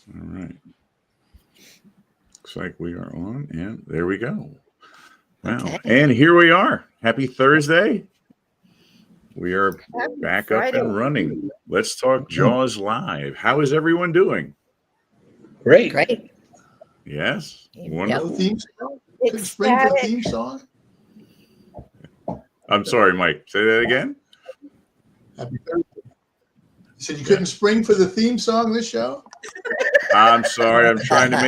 All right. Looks like we are on, and there we go. Wow. Okay. And here we are. Happy Thursday. We are Happy back Friday. up and running. Let's talk Jaws live. How is everyone doing? Great. Great. Yes. No Wonderful. theme song? Couldn't spring for a theme song? I'm sorry, Mike. Say that again. Happy Thursday. You said you couldn't spring for the theme song this show? I'm sorry. I'm trying to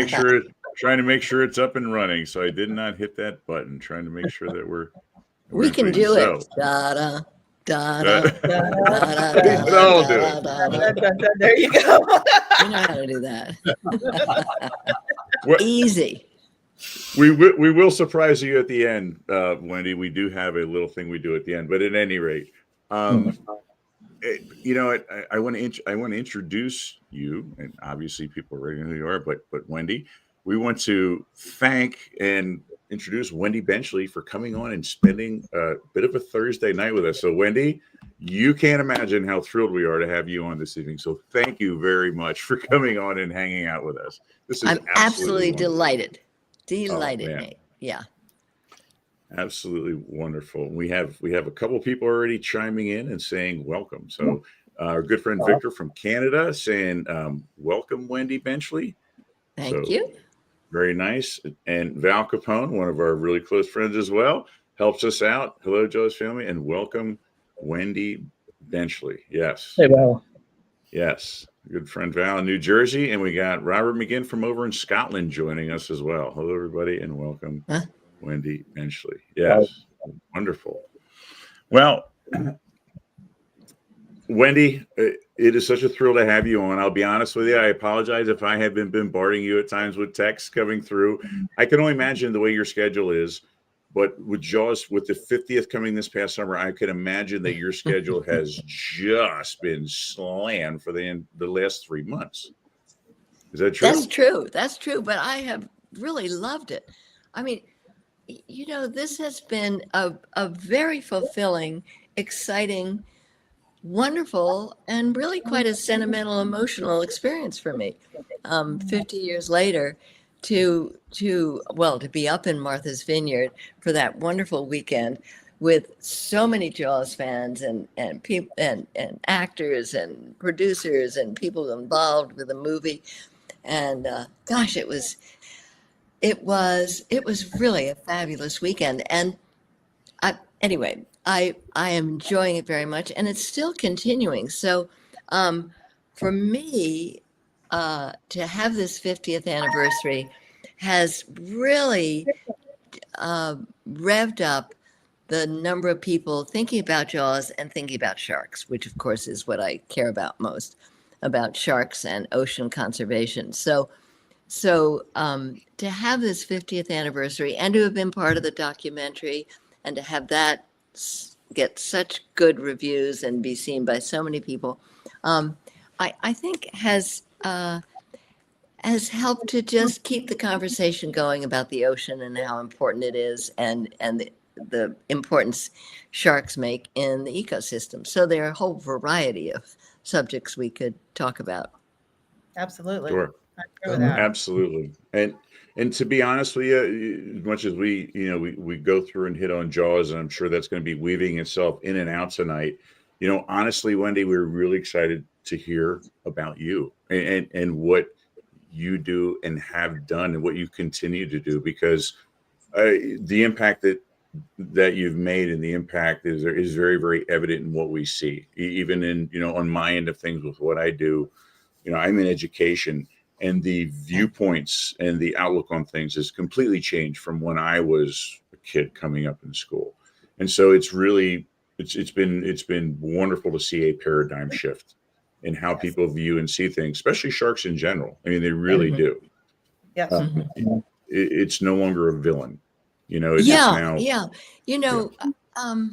make sure it's up and running. So I did not hit that button. Trying to make sure that We can do so, it. Da da da da Da, da We can all do da it. da da, da. da. There you go. You know how to do that. What- Easy. We will surprise you at the end, Wendy. We do have a little thing we do at the end, but at any rate, you know, I want to introduce you, and obviously people already know who you are. But Wendy, we want to thank and introduce Wendy Benchley for coming on and spending a bit of a Thursday night with us. So, Wendy, you can't imagine how thrilled we are to have you on this evening. So, thank you very much for coming on and hanging out with us. This is I'm absolutely wonderful. delighted. Oh, man. Nate. Yeah. Absolutely wonderful. We have a couple of people already chiming in and saying welcome. So our good friend Victor from Canada saying welcome, Wendy Benchley. Thank you. Very nice. And Val Capone, one of our really close friends as well, helps us out. Hello, Joe's family, and welcome, Wendy Benchley. Yes. Hey, Val. Yes. Good friend Val in New Jersey. And we got Robert McGinn from over in Scotland joining us as well. Hello, everybody, and welcome. Huh? Wendy Benchley. Yes. Wonderful. Well, Wendy, it is such a thrill to have you on. I'll be honest with you. I apologize if I have been bombarding you at times with texts coming through. I can only imagine the way your schedule is, but with Jaws, with the 50th coming this past summer, I can imagine that your schedule has just been slammed for the last 3 months. Is that true? That's true. That's true. But I have really loved it. I mean, you know, this has been a very fulfilling, exciting, wonderful, and really quite a sentimental, emotional experience for me. 50 years later, to be up in Martha's Vineyard for that wonderful weekend with so many Jaws fans and people and actors and producers and people involved with the movie, and gosh, it was really a fabulous weekend. And I am enjoying it very much, and it's still continuing. So for me, to have this 50th anniversary has really revved up the number of people thinking about Jaws and thinking about sharks, which of course is what I care about most, about sharks and ocean conservation. So to have this 50th anniversary and to have been part of the documentary and to have that get such good reviews and be seen by so many people, I think has helped to just keep the conversation going about the ocean and how important it is and the importance sharks make in the ecosystem. So there are a whole variety of subjects we could talk about. Absolutely. Sure. I agree with that. Absolutely. And to be honest with you, as much as we go through and hit on Jaws, and I'm sure that's going to be weaving itself in and out tonight. You know, honestly, Wendy, we're really excited to hear about you and what you do and have done and what you continue to do, because the impact that you've made and the impact is very, very evident in what we see, even in, on my end of things with what I do. I'm in education, and the viewpoints and the outlook on things has completely changed from when I was a kid coming up in school. And so it's been wonderful to see a paradigm shift in how people view and see things, especially sharks in general. I mean, they really do. Yes. It's no longer a villain. It's Yeah. now.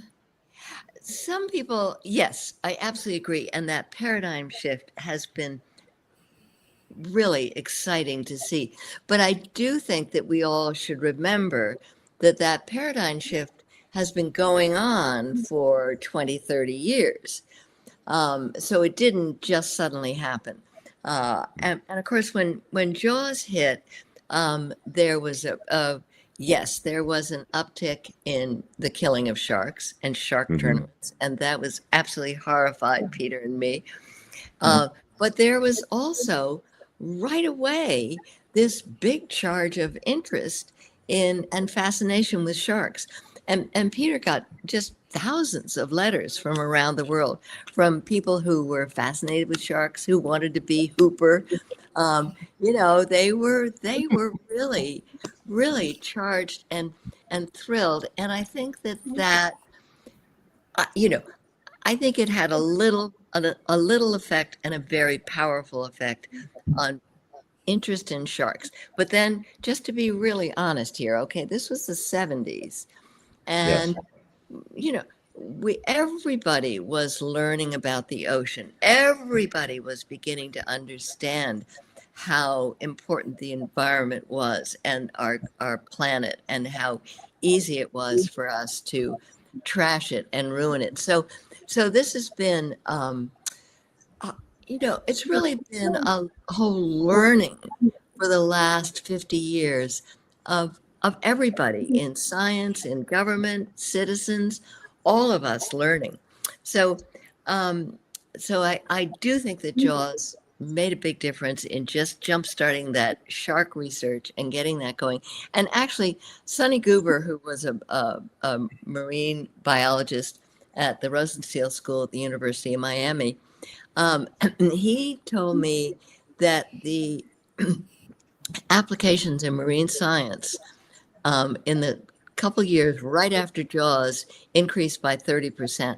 Some people, yes, I absolutely agree. And that paradigm shift has been really exciting to see. But I do think that we all should remember that paradigm shift has been going on for 20, 30 years. So it didn't just suddenly happen. And of course, when Jaws hit, there was yes, there was an uptick in the killing of sharks and shark Mhm. tournaments, and that was absolutely horrified Peter and me. Uh, but there was also right away this big charge of interest in and fascination with sharks. And Peter got just thousands of letters from around the world from people who were fascinated with sharks, who wanted to be Hooper. They were really charged and thrilled. And I think that uh, you know I think it had a little effect and a very powerful effect on interest in sharks. But then, just to be really honest here, okay, this was the 70s, Yes. and you know, everybody was learning about the ocean. Everybody was beginning to understand how important the environment was and our planet, and how easy it was for us to trash it and ruin it. So this has been it's really been a whole learning for the last 50 years of everybody in science, in government, citizens, all of us learning. So, um, so I do think that Jaws made a big difference in just jumpstarting that shark research and getting that going. And actually, Sonny Goober, who was a marine biologist at the Rosenstiel School at the University of Miami, he told me that the applications in marine science in the couple years right after Jaws increased by 30%.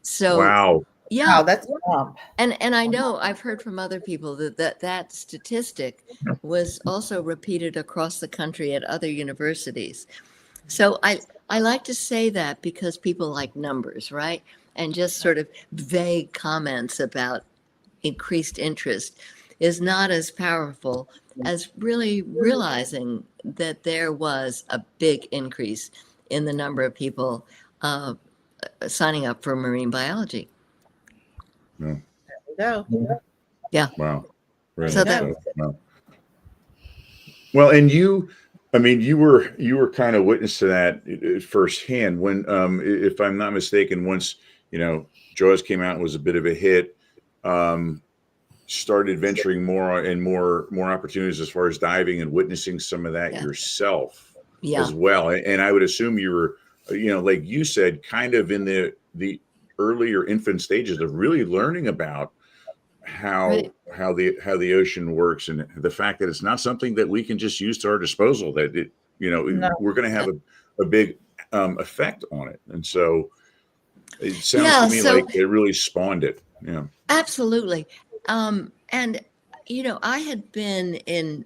So Wow. yeah, Wow, that's a bump. and I know I've heard from other people that statistic was also repeated across the country at other universities. So I like to say that because people like numbers, right? And just sort of vague comments about increased interest is not as powerful as really realizing that there was a big increase in the number of people uh, signing up for marine biology. Yeah. There we go. Yeah. Wow. Very So much that so. was it. Wow. Well, and I mean, you were kind of witness to that firsthand when, if I'm not mistaken, once Jaws came out and was a bit of a hit, um, started venturing more and more opportunities as far as diving and witnessing some of that Yeah. yourself Yeah. as well. And I would assume you were, like you said, kind of in the earlier infant stages of really learning about how Right. how the ocean works, and the fact that it's not something that we can just use to our disposal, that No. we're going to have a big effect on it. And so it sounds to Yeah. me So like it really spawned it. Yeah. absolutely. And I had been in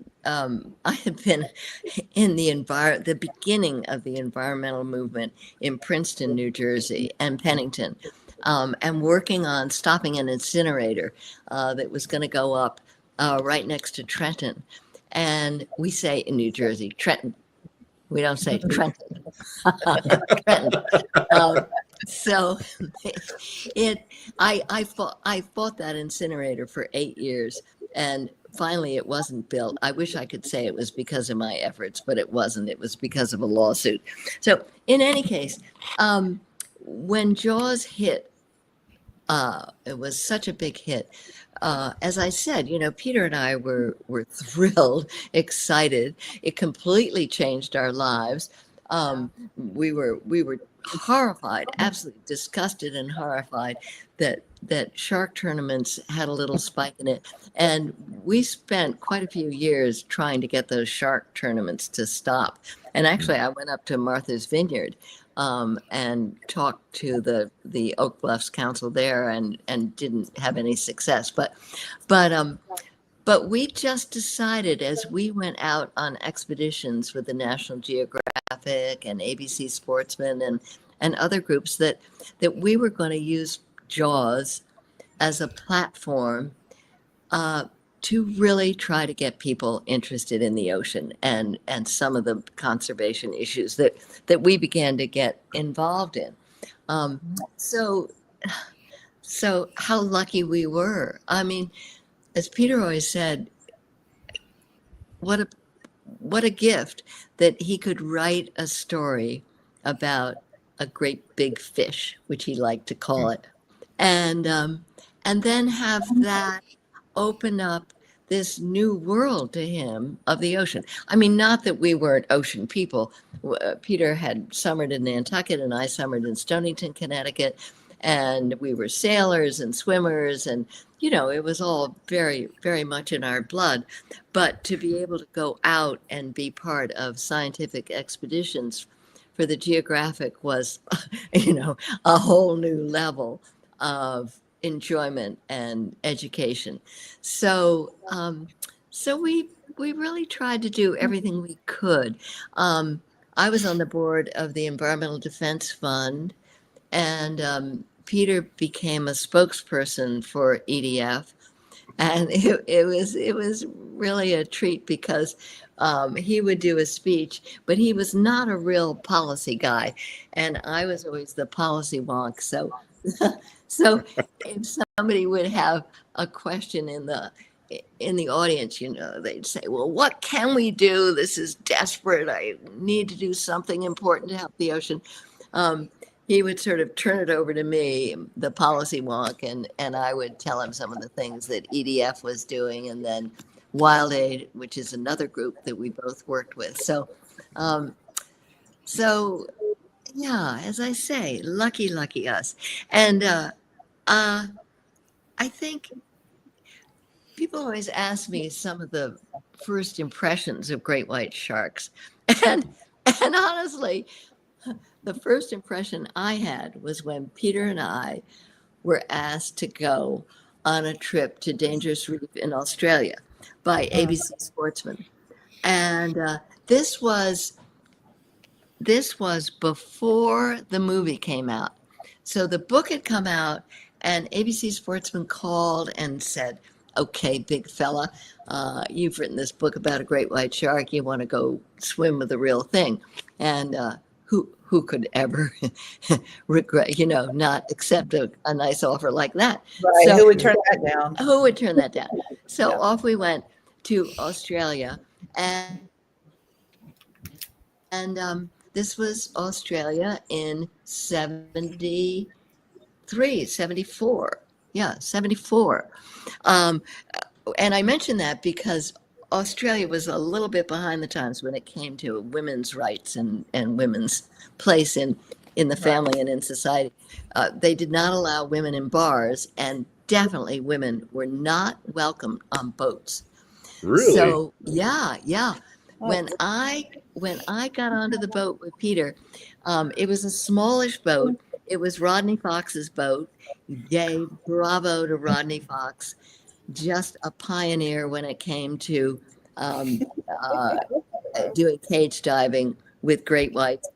the beginning of the environmental movement in Princeton, New Jersey, and Pennington, and working on stopping an incinerator that was going to go up right next to Trenton. And we say in New Jersey, Trenton. We don't say Trenton. Trenton. So I fought that incinerator for 8 years, and finally it wasn't built. I wish I could say it was because of my efforts, but it wasn't. It was because of a lawsuit. So in any case, when Jaws hit, it was such a big hit. As I said, Peter and I were thrilled, excited. It completely changed our lives. We were horrified, absolutely disgusted and horrified that shark tournaments had a little spike in it, and we spent quite a few years trying to get those shark tournaments to stop. And actually, I went up to Martha's Vineyard and talked to the Oak Bluffs Council there, and didn't have any success. But we just decided, as we went out on expeditions with the National Geographic and ABC Sportsman and other groups, that we were going to use Jaws as a platform to really try to get people interested in the ocean and some of the conservation issues that we began to get involved in. So how lucky we were. I mean, as Peter always said, what a gift that he could write a story about a great big fish, which he liked to call it, and then have that open up this new world to him of the ocean. I mean, not that we weren't ocean people. Peter had summered in Nantucket and I summered in Stonington, Connecticut, and we were sailors and swimmers, and it was all very, very much in our blood. But to be able to go out and be part of scientific expeditions for the geographic was, a whole new level of enjoyment and education. So, so we really tried to do everything we could. I was on the board of the Environmental Defense Fund, and Peter became a spokesperson for EDF, and it was really a treat because he would do a speech, but he was not a real policy guy, and I was always the policy wonk. So, so if somebody would have a question in the audience, they'd say, "Well, what can we do? This is desperate. I need to do something important to help the ocean." He would sort of turn it over to me, the policy wonk, and I would tell him some of the things that EDF was doing, and then Wild Aid, which is another group that we both worked with. So, yeah, as I say, lucky us. And I think people always ask me some of the first impressions of great white sharks, and honestly, the first impression I had was when Peter and I were asked to go on a trip to Dangerous Reef in Australia by ABC Sportsman. And this was before the movie came out. So the book had come out, and ABC Sportsman called and said, "Okay, big fella, you've written this book about a great white shark. You want to go swim with the real thing." And who could ever regret, not accept a nice offer like that? Right. So, Who would turn that down? Who would turn that down? So off we went to Australia, and this was Australia in 74. Yeah, 74. And I mention that because Australia was a little bit behind the times when it came to women's rights and women's place in the family and in society. They did not allow women in bars, and definitely women were not welcome on boats. Really? So yeah. When I got onto the boat with Peter, it was a smallish boat. It was Rodney Fox's boat. Yay, bravo to Rodney Fox. Just a pioneer when it came to doing cage diving with great whites.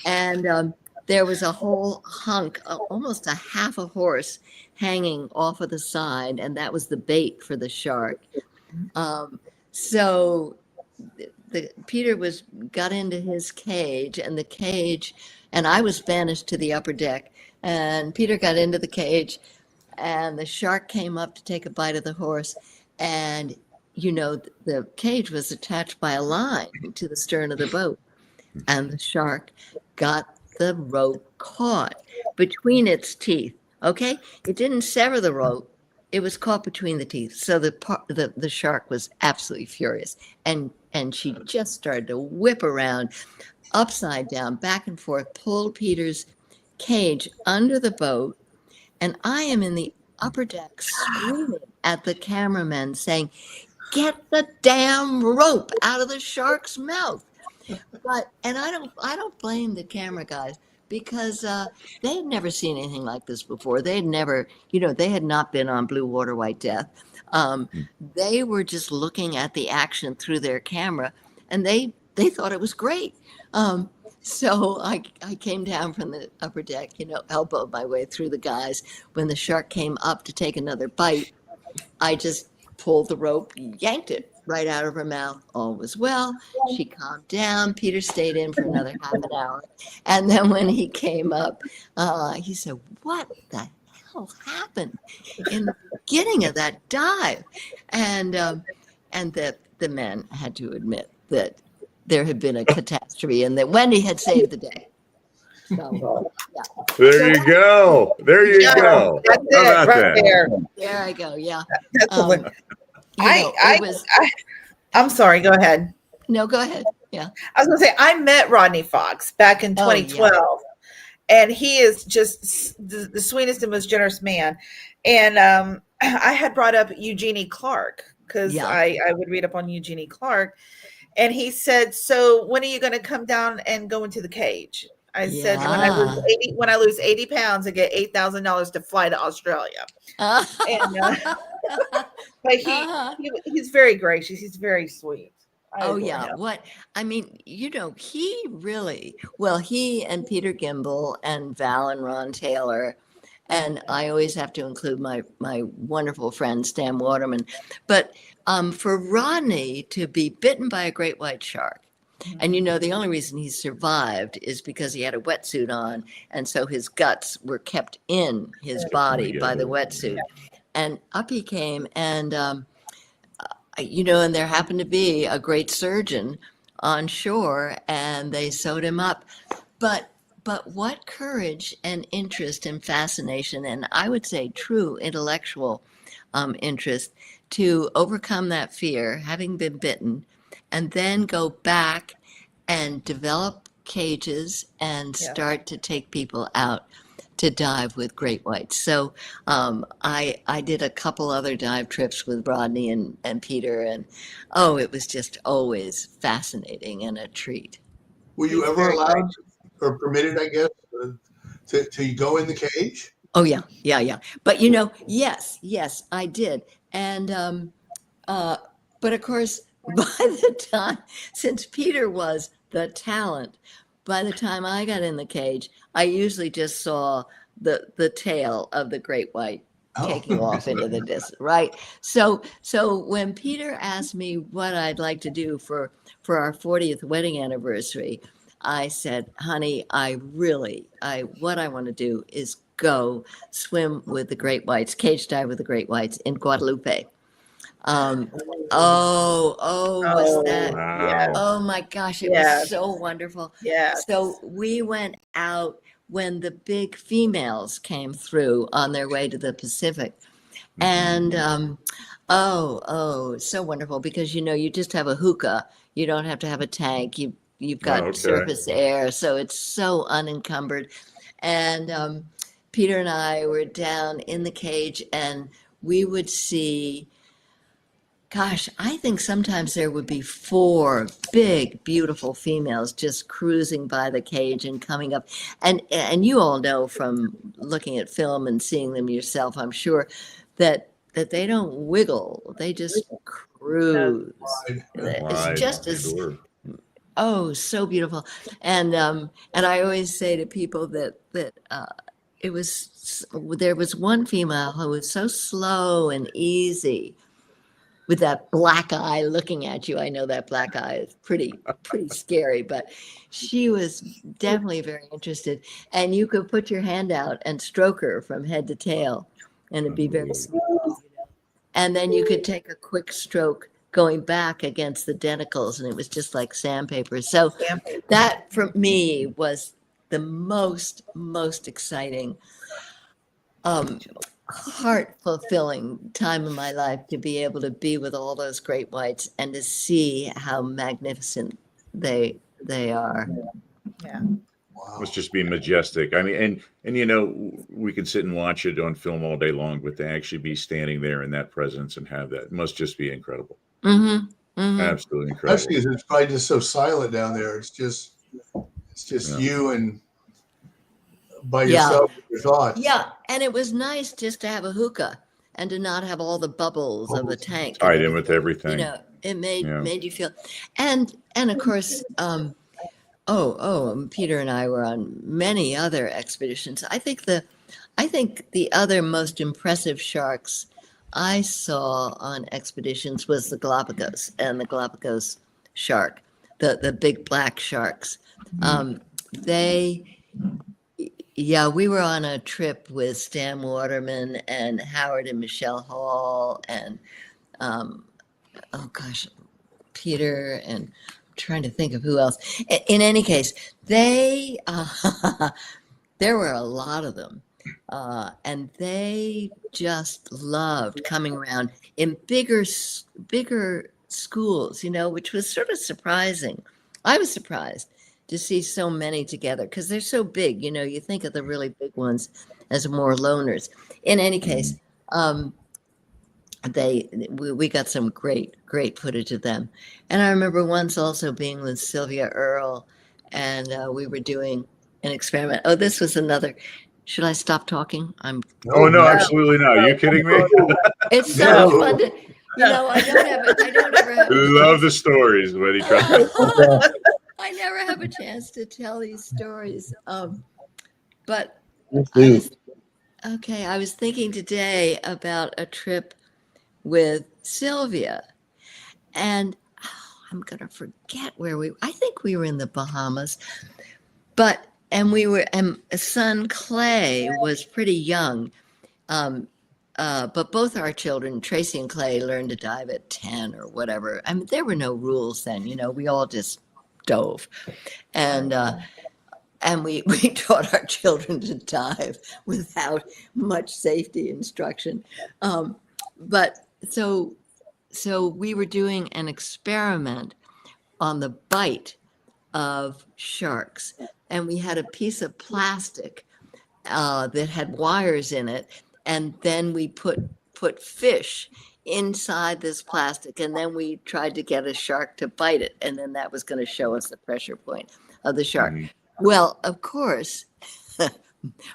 And there was a whole hunk, almost a half a horse hanging off of the side, and that was the bait for the shark. So Peter got into his cage, and I was banished to the upper deck, and Peter got into the cage, and the shark came up to take a bite of the horse, and the cage was attached by a line to the stern of the boat, and the shark got the rope caught between its teeth. Okay, it didn't sever the rope; it was caught between the teeth. So the shark was absolutely furious, and she just started to whip around, upside down, back and forth, pulled Peter's cage under the boat. And I am in the upper deck screaming at the cameraman saying, "Get the damn rope out of the shark's mouth." And I don't blame the camera guys, because they had never seen anything like this before. They had never, they had not been on Blue Water, White Death. They were just looking at the action through their camera, and they thought it was great. So I came down from the upper deck, elbowed my way through the guys. When the shark came up to take another bite, I just pulled the rope, yanked it right out of her mouth. All was well. She calmed down. Peter stayed in for another half an hour. And then when he came up, he said, "What the hell happened in the beginning of that dive, and the men had to admit that there had been a catastrophe and that Wendy had saved the day. So, yeah. There you go. There you Yeah, go. That's How it, about right that? there. There I go. Yeah. That's a win. It was. I'm sorry. Go ahead. No, go ahead. Yeah. I was going to say, I met Rodney Fox back in Oh, yeah. 2012, and he is just the sweetest and most generous man. And I had brought up Eugenie Clark because Yeah. I would read up on Eugenie Clark. And he said, "So when are you going to come down and go into the cage?" I said, Yeah. when I lose 80 pounds and get $8,000 to fly to Australia. And but he's very gracious. He's very sweet. I Oh adore yeah. him. What I mean, he really well, he and Peter Gimble and Val and Ron Taylor, and I always have to include my wonderful friend Stan Waterman. But for Rodney to be bitten by a great white shark, and the only reason he survived is because he had a wetsuit on, and so his guts were kept in his body by the wetsuit, and up he came, and and there happened to be a great surgeon on shore, and they sewed him up. But what courage and interest and fascination, and I would say true intellectual interest, to overcome that fear, having been bitten, and then go back and develop cages and start to take people out to dive with great whites. So I did a couple other dive trips with Rodney and Peter, and it was just always fascinating and a treat. Were you ever allowed or permitted, I guess, to go in the cage? Oh yeah. But yes, I did. And but of course, by the time, since Peter was the talent, by the time I got in the cage, I usually just saw the tail of the great white taking off into the distance, right? So when Peter asked me what I'd like to do for our 40th wedding anniversary, I said, honey, what I want to do is go swim with the great whites, cage dive with the great whites in Guadalupe. Was that? Wow. Oh my gosh, it was so wonderful. Yeah. So we went out when the big females came through on their way to the Pacific. And so wonderful, because you just have a hookah. You don't have to have a tank. You've got surface air, so it's so unencumbered. And Peter and I were down in the cage, and we would see, gosh, I think sometimes there would be 4 big, beautiful females just cruising by the cage and coming up. And you all know from looking at film and seeing them yourself, I'm sure, that they don't wiggle. They just cruise. It's just as so beautiful. And I always say to people that there was one female who was so slow and easy, with that black eye looking at you. I know that black eye is pretty scary, but she was definitely very interested. And you could put your hand out and stroke her from head to tail, and it'd be very smooth. And then you could take a quick stroke going back against the denticles, and it was just like sandpaper. So that, for me, was the most exciting, heart-fulfilling time of my life, to be able to be with all those great whites and to see how magnificent they are. Yeah. Wow. Must just be majestic. I mean, and we can sit and watch it on film all day long, but to actually be standing there in that presence and have that must just be incredible. Absolutely incredible. Especially because it's probably just so silent down there. It's just you and by yourself with your thoughts. Yeah, and it was nice just to have a hookah and to not have all the bubbles of the tank tied in with everything. It made you feel, and of course, Peter and I were on many other expeditions. I think the other most impressive sharks I saw on expeditions was the Galapagos and the Galapagos shark, the big black sharks. They, Yeah, we were on a trip with Stan Waterman and Howard and Michelle Hall and um, oh gosh, Peter, and I'm trying to think of who else. In any case, they there were a lot of them, and they just loved coming around in bigger schools, which was sort of surprising. I was surprised to see so many together because they're so big. You think of the really big ones as more loners. In any case, we got some great footage of them. And I remember once also being with Sylvia Earle, and we were doing an experiment. Oh, this was another. Should I stop talking? Oh no, absolutely not. Are you kidding me? It's so much fun to, I don't ever have. Love the stories, Wendy. I never have a chance to tell these stories. But I was thinking today about a trip with Sylvia, and I'm gonna forget where I think we were in the Bahamas, and son Clay was pretty young, but both our children, Tracy and Clay, learned to dive at 10 or whatever. I mean, there were no rules then, we all just dove, and we taught our children to dive without much safety instruction, but so we were doing an experiment on the bite of sharks, and we had a piece of plastic that had wires in it, and then we put fish inside this plastic, and then we tried to get a shark to bite it, and then that was going to show us the pressure point of the shark. Well, of course,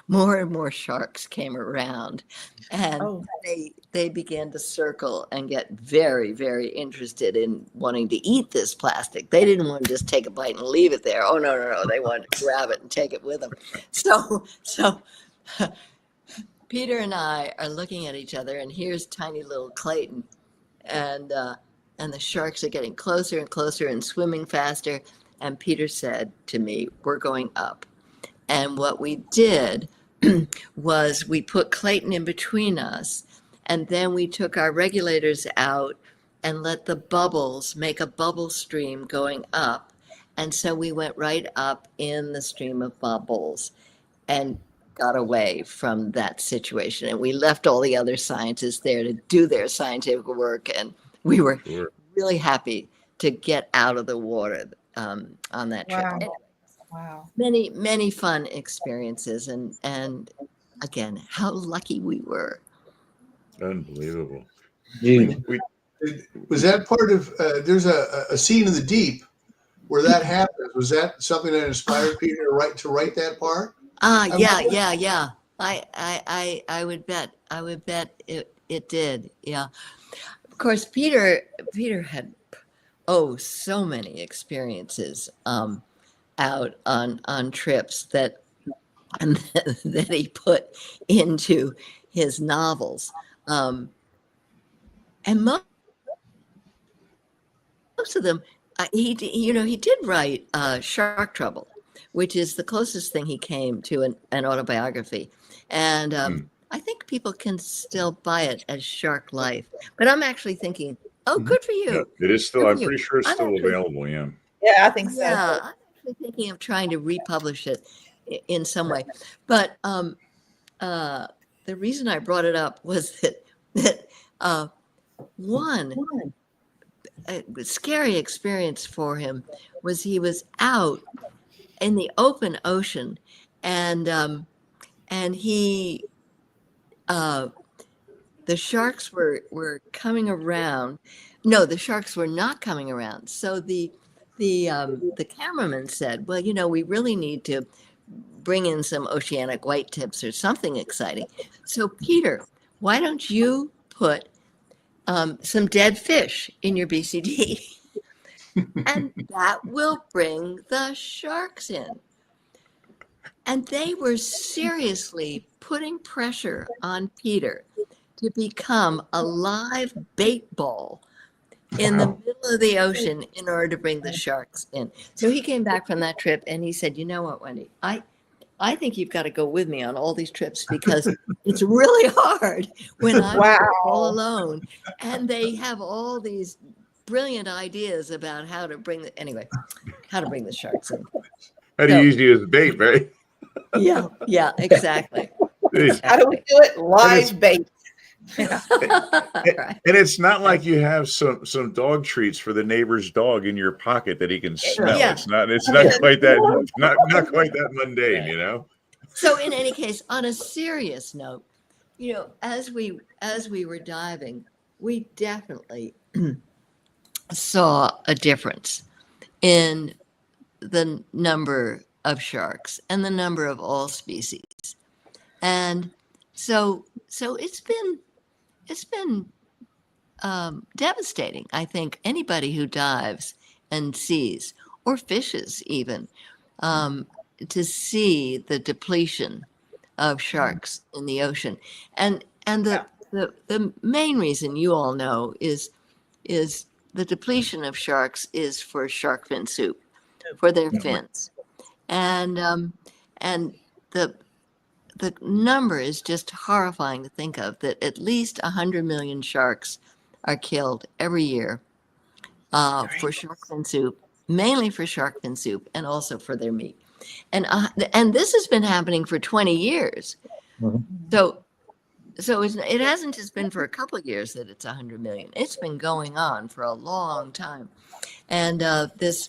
more and more sharks came around, and they began to circle and get very, very interested in wanting to eat this plastic. They didn't want to just take a bite and leave it there. Oh, no. They wanted to grab it and take it with them. So Peter and I are looking at each other, and here's tiny little Clayton, and the sharks are getting closer and closer and swimming faster. And Peter said to me, "We're going up." And what we did was we put Clayton in between us, and then we took our regulators out and let the bubbles make a bubble stream going up. And so we went right up in the stream of bubbles and got away from that situation. And we left all the other scientists there to do their scientific work. And we were really happy to get out of the water on that trip. Wow. Many fun experiences, and again, how lucky we were. Unbelievable. Was that part of there's a scene in The Deep where that happens? Was that something that inspired Peter to write that part? Yeah. I would bet it did. Yeah. Of course, Peter had so many experiences out on trips that he put into his novels, and most of them he did write Shark Trouble, which is the closest thing he came to an autobiography, and I think people can still buy it as Shark Life. But I'm actually thinking, good for you. Yeah, it is still. I'm pretty sure it's still available. Yeah, I think so. Yeah, I'm actually thinking of trying to republish it in some way. But the reason I brought it up was that one scary experience for him was he was out in the open ocean, and he the sharks were coming around. No, the sharks were not coming around. So the cameraman said, "Well, we really need to bring in some oceanic white tips or something exciting. So Peter, why don't you put some dead fish in your BCD, and that will bring the sharks in." And they were seriously putting pressure on Peter to become a live bait ball in the middle of the ocean in order to bring the sharks in. So he came back from that trip and he said, "You know what, Wendy, I think you've got to go with me on all these trips because it's really hard when I'm all Wow. alone. And they have all these brilliant ideas about how to bring how to bring the sharks in. How do you use you as bait, right? Yeah, exactly. How do we do it? Live bait. Yeah. Right. And it's not like you have some dog treats for the neighbor's dog in your pocket that he can smell. Yeah. It's not quite that not quite that mundane, you know. So in any case, on a serious note, as we were diving, we definitely saw a difference in the number of sharks and the number of all species. And so it's been devastating. I think anybody who dives and sees, or fishes even, to see the depletion of sharks in the ocean, and the main reason you all know is the depletion of sharks is for shark fin soup, for their fins, and the number is just horrifying to think of, that at least 100 million sharks are killed every year for shark fin soup, mainly for shark fin soup and also for their meat. And this has been happening for 20 years. So it hasn't just been for a couple of years that it's 100 million. It's been going on for a long time. And this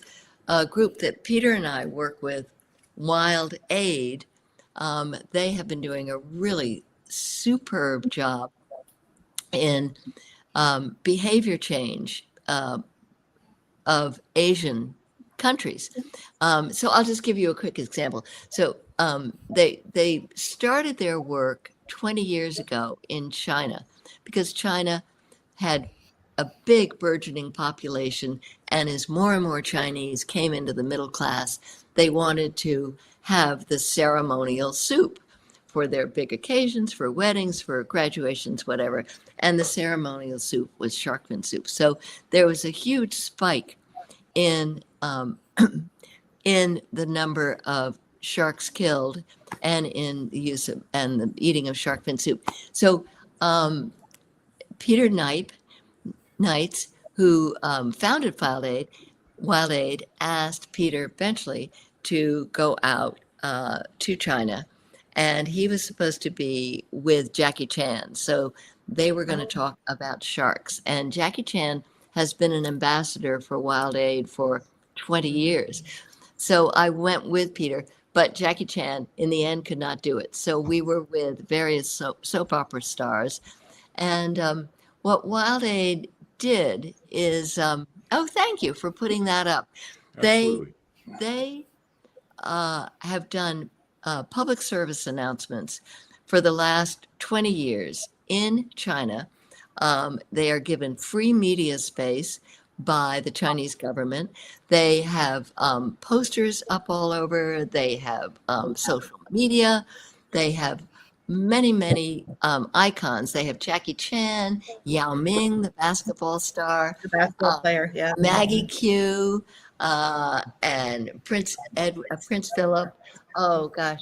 group that Peter and I work with, Wild Aid, they have been doing a really superb job in behavior change of Asian countries. So I'll just give you a quick example. So they started their work 20 years ago in China because China had a big burgeoning population, and as more and more Chinese came into the middle class, they wanted to have the ceremonial soup for their big occasions, for weddings, for graduations, whatever. And the ceremonial soup was shark fin soup. So there was a huge spike in in the number of sharks killed and in the use of and the eating of shark fin soup. So Peter Knights, who founded Wild Aid, asked Peter Benchley to go out to China, and he was supposed to be with Jackie Chan. So they were going to talk about sharks. And Jackie Chan has been an ambassador for Wild Aid for 20 years. So I went with Peter, but Jackie Chan in the end could not do it. So we were with various soap opera stars. And what Wild Aid did is, thank you for putting that up. Absolutely. They have done public service announcements for the last 20 years in China. They are given free media space by the Chinese government. They have posters up all over. They have social media. They have many icons. They have Jackie Chan, Yao Ming, the basketball star, The basketball player, yeah. Maggie Q, and Prince Philip. Oh gosh,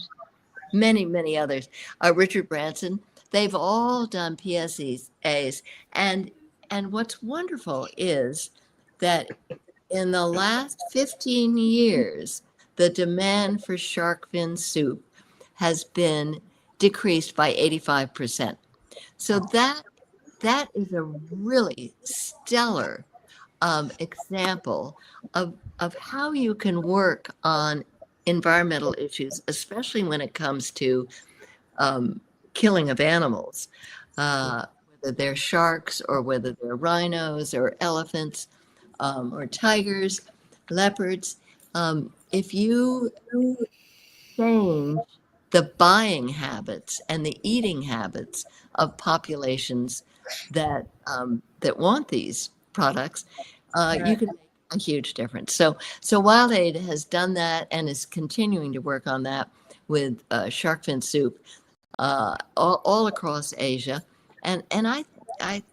many others. Richard Branson. They've all done PSAs, and what's wonderful is that in the last 15 years, the demand for shark fin soup has been decreased by 85%. So that is a really stellar example of how you can work on environmental issues, especially when it comes to killing of animals, whether they're sharks or whether they're rhinos or elephants or tigers, leopards. If you change the buying habits and the eating habits of populations that want these products, you can make a huge difference. So Wild Aid has done that and is continuing to work on that with shark fin soup all across Asia, and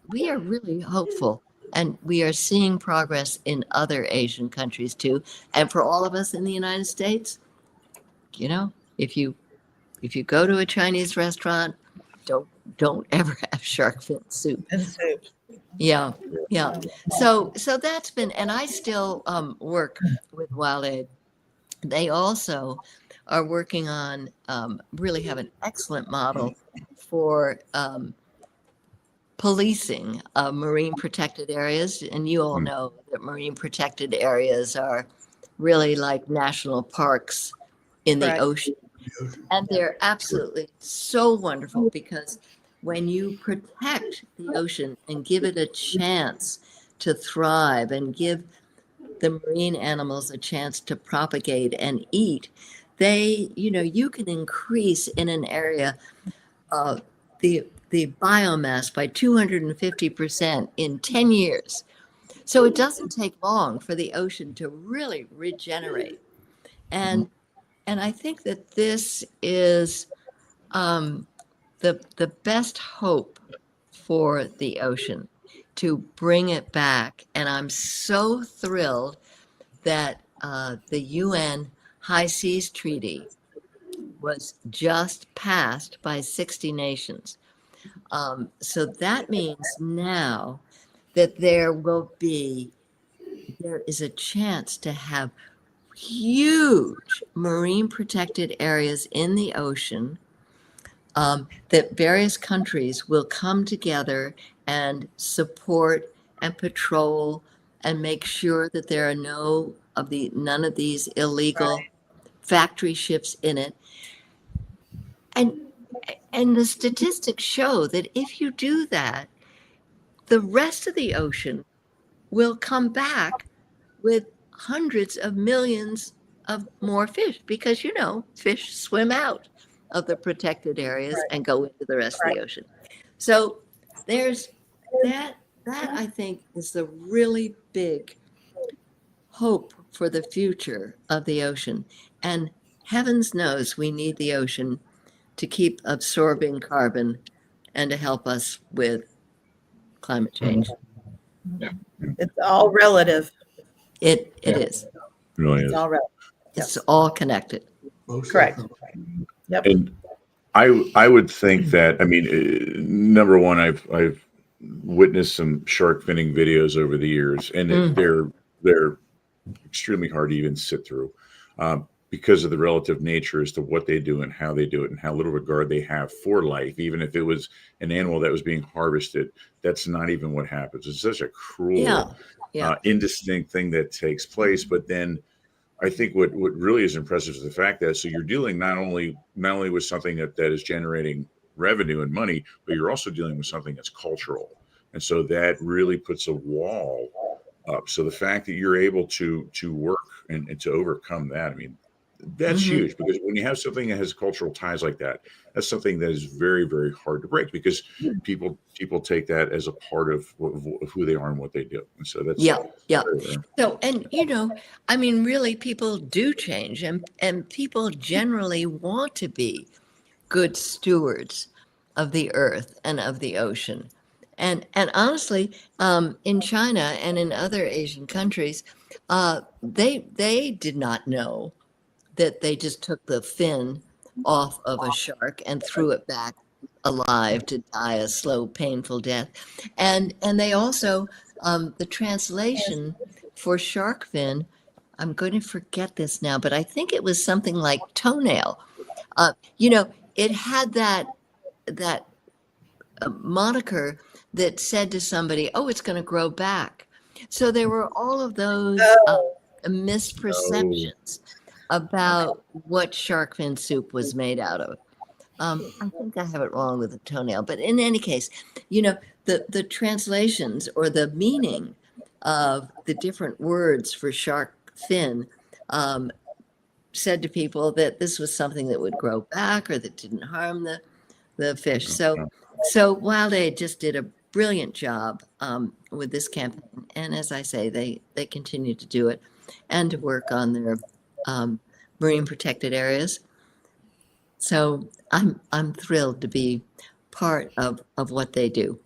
we are really hopeful, and we are seeing progress in other Asian countries too. And for all of us in the United States, if you if you go to a Chinese restaurant, don't ever have shark fin soup. And soup. Yeah, yeah. So that's been, and I still work with Wild Aid. They also are working on really have an excellent model for policing marine protected areas. And you all know that marine protected areas are really like national parks in the Correct. ocean. And they're absolutely so wonderful because when you protect the ocean and give it a chance to thrive and give the marine animals a chance to propagate and eat, you can increase in an area the biomass by 250% in 10 years. So it doesn't take long for the ocean to really regenerate. And I think that this is the best hope for the ocean to bring it back. And I'm so thrilled that the UN High Seas Treaty was just passed by 60 nations. So that means now that there is a chance to have huge marine protected areas in the ocean, that various countries will come together and support and patrol and make sure that there are none of these illegal factory ships in it. And the statistics show that if you do that, the rest of the ocean will come back with hundreds of millions of more fish because, fish swim out of the protected areas and go into the rest of the ocean. So there's that I think is the really big hope for the future of the ocean. And heavens knows we need the ocean to keep absorbing carbon and to help us with climate change. It's all relative. It is. Really It's is. all relative. It's all connected. Correct. Yep. And I would think that, I mean, number one, I've witnessed some shark finning videos over the years, and they're extremely hard to even sit through because of the relative nature as to what they do and how they do it and how little regard they have for life. Even if it was an animal that was being harvested, that's not even what happens. It's such a cruel, indistinct thing that takes place. But then I think what really is impressive is the fact that so you're dealing not only with something that is generating revenue and money, but you're also dealing with something that's cultural. And so that really puts a wall up. So the fact that you're able to work and to overcome that, I mean, that's huge, because when you have something that has cultural ties like that, that's something that is very, very hard to break, because people take that as a part of who they are and what they do. And so that's So, and I mean, really, people do change, and people generally want to be good stewards of the earth and of the ocean. And honestly, in China and in other Asian countries, they did not know that they just took the fin off of a shark and threw it back alive to die a slow, painful death. And they also, the translation for shark fin, I'm going to forget this now, but I think it was something like toenail. It had that moniker that said to somebody, "Oh, it's going to grow back." So there were all of those misperceptions about what shark fin soup was made out of. I think I have it wrong with the toenail, but in any case, the translations or the meaning of the different words for shark fin said to people that this was something that would grow back or that didn't harm the fish. So Wild Aid just did a brilliant job with this campaign, and as I say, they continue to do it and to work on their marine protected areas. So I'm thrilled to be part of what they do.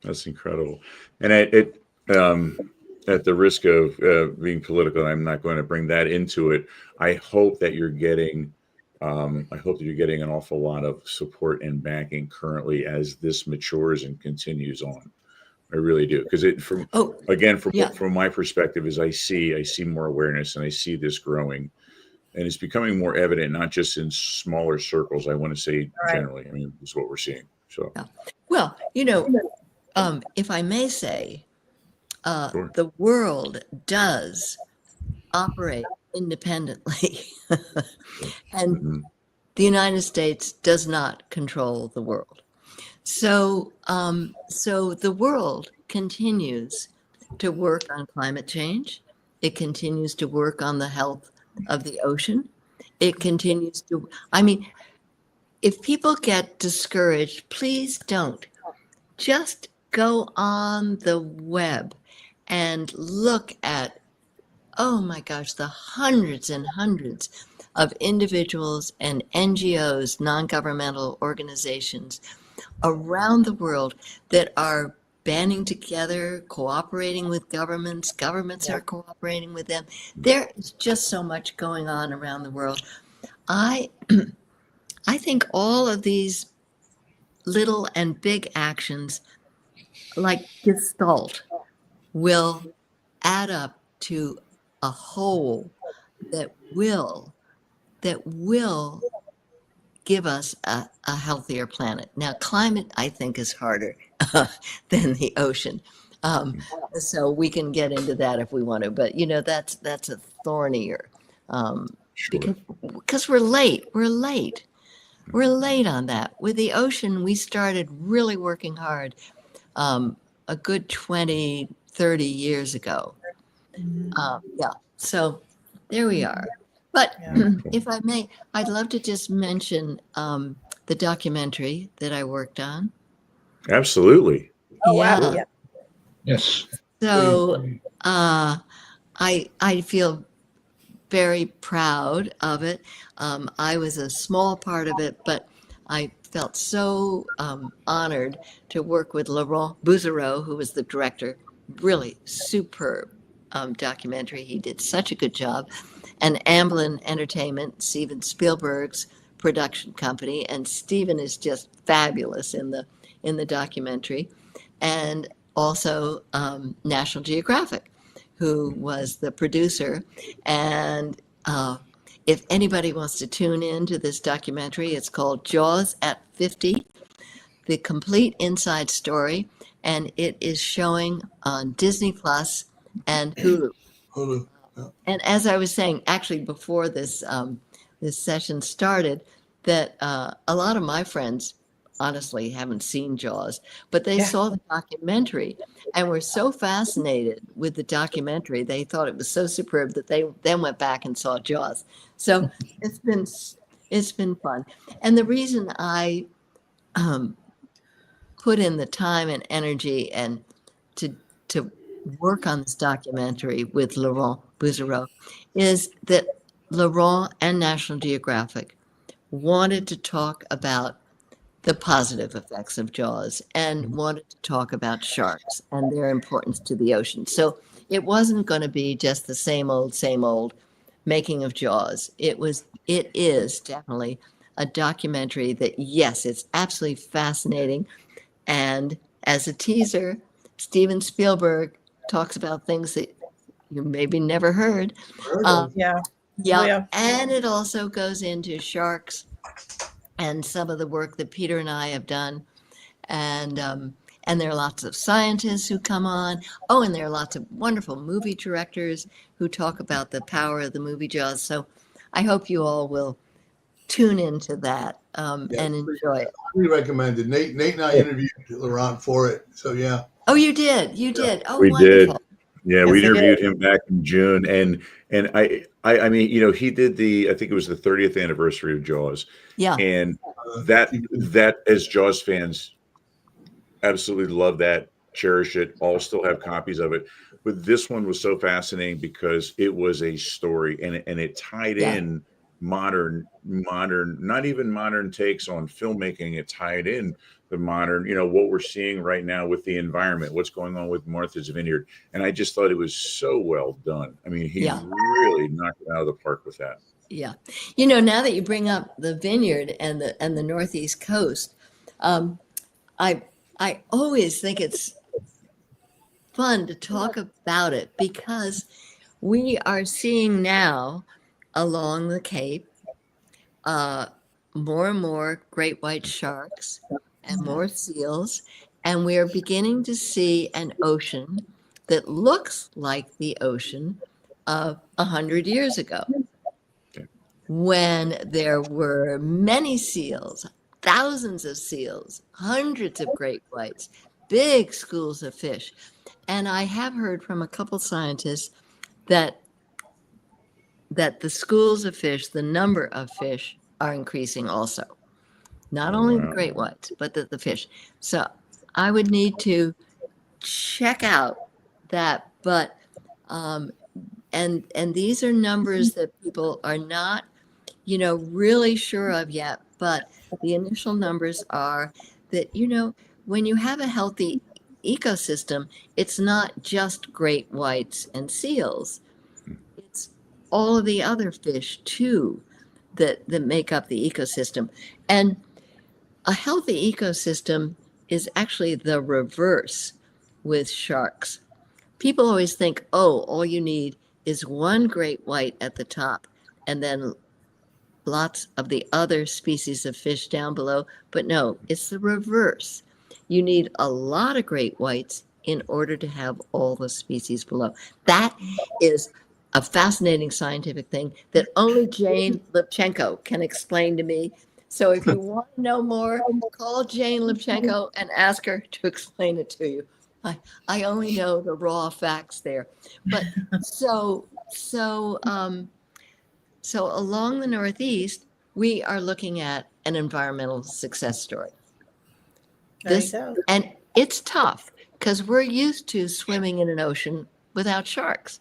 That's incredible. And at the risk of being political, I'm not going to bring that into it. I hope that you're getting I hope that you're getting an awful lot of support and backing currently as this matures and continues on. I really do, because Oh, yeah. from my perspective, is I see more awareness and I see this growing, and it's becoming more evident, not just in smaller circles. I want to say Right. generally. I mean, this is what we're seeing. So, Well, if I may say, sure. the world does operate independently, and Mhm. the United States does not control the world. So, so the world continues to work on climate change. It continues to work on the health of the ocean. It continues to, I mean, if people get discouraged, please don't. Just go on the web and look at, oh my gosh, the hundreds and hundreds of individuals and NGOs, non-governmental organizations around the world that are banding together, cooperating with governments. Governments are cooperating with them. There is just so much going on around the world. I I think all of these little and big actions, like Gestalt, will add up to a whole that will give us a healthier planet. Now, climate, I think, is harder than the ocean. So we can get into that if we want to, but that's a thornier, Sure. because we're late. We're late on that. With the ocean, we started really working hard a good 20, 30 years ago. Yeah. So there we are. But Yeah. if I may, I'd love to just mention the documentary that I worked on. Absolutely. Oh, wow. Yeah. Yeah. Yes. So I feel very proud of it. I was a small part of it, but I felt so honored to work with Laurent Bouzereau, who was the director. Really superb documentary. He did such a good job. And Amblin Entertainment, Steven Spielberg's production company, and Steven is just fabulous in the documentary, and also National Geographic, who was the producer. And if anybody wants to tune in to this documentary, it's called Jaws at 50, the complete inside story, and it is showing on Disney Plus and Hulu. Hulu. And as I was saying, actually, before this session started, that a lot of my friends honestly haven't seen Jaws, but they saw the documentary and were so fascinated with the documentary. They thought it was so superb that they then went back and saw Jaws. So it's been fun. And the reason I put in the time and energy and to work on this documentary with Laurent Bouzereau is that Laurent and National Geographic wanted to talk about the positive effects of Jaws and wanted to talk about sharks and their importance to the ocean. So it wasn't going to be just the same old making of Jaws. It is definitely a documentary that, yes, it's absolutely fascinating. And as a teaser, Steven Spielberg talks about things that you maybe never heard. Yeah. Yeah. And it also goes into sharks and some of the work that Peter and I have done. And there are lots of scientists who come on. Oh, and there are lots of wonderful movie directors who talk about the power of the movie Jaws. So I hope you all will tune into that and enjoy it. We recommended. Nate and I interviewed Laurent for it. So yeah. Oh, you did. Oh, We wonderful. did. Yeah, Yes, we they interviewed did. him back in June, and I mean, he did I think it was the 30th anniversary of Jaws, Yeah. and that as Jaws fans absolutely love that, cherish it, all still have copies of it. But this one was so fascinating because it was a story, and it tied in modern, not even modern takes on filmmaking. It tied in the modern, what we're seeing right now with the environment, what's going on with Martha's Vineyard. And I just thought it was so well done. I mean, he really knocked it out of the park with that. Yeah. You know, now that you bring up the vineyard and the Northeast coast, um, I I always think it's fun to talk about it because we are seeing now along the Cape uh, more and more great white sharks and more seals, and we are beginning to see an ocean that looks like the ocean of 100 years ago, Okay. when there were many seals, thousands of seals, hundreds of great whites, big schools of fish. And I have heard from a couple scientists that the schools of fish, the number of fish are increasing also. Not Oh, only the wow. great whites, but the fish. So I would need to check out that. But and these are numbers that people are not, really sure of yet. But the initial numbers are that, when you have a healthy ecosystem, it's not just great whites and seals. It's all of the other fish too that make up the ecosystem. And a healthy ecosystem is actually the reverse with sharks. People always think, oh, all you need is one great white at the top and then lots of the other species of fish down below. But no, it's the reverse. You need a lot of great whites in order to have all the species below. That is a fascinating scientific thing that only Jane Lipchenko can explain to me. So if you want to know more, call Jane Lipchenko and ask her to explain it to you. I only know the raw facts there. But so along the Northeast, we are looking at an environmental success story. There you go. And it's tough because we're used to swimming in an ocean without sharks.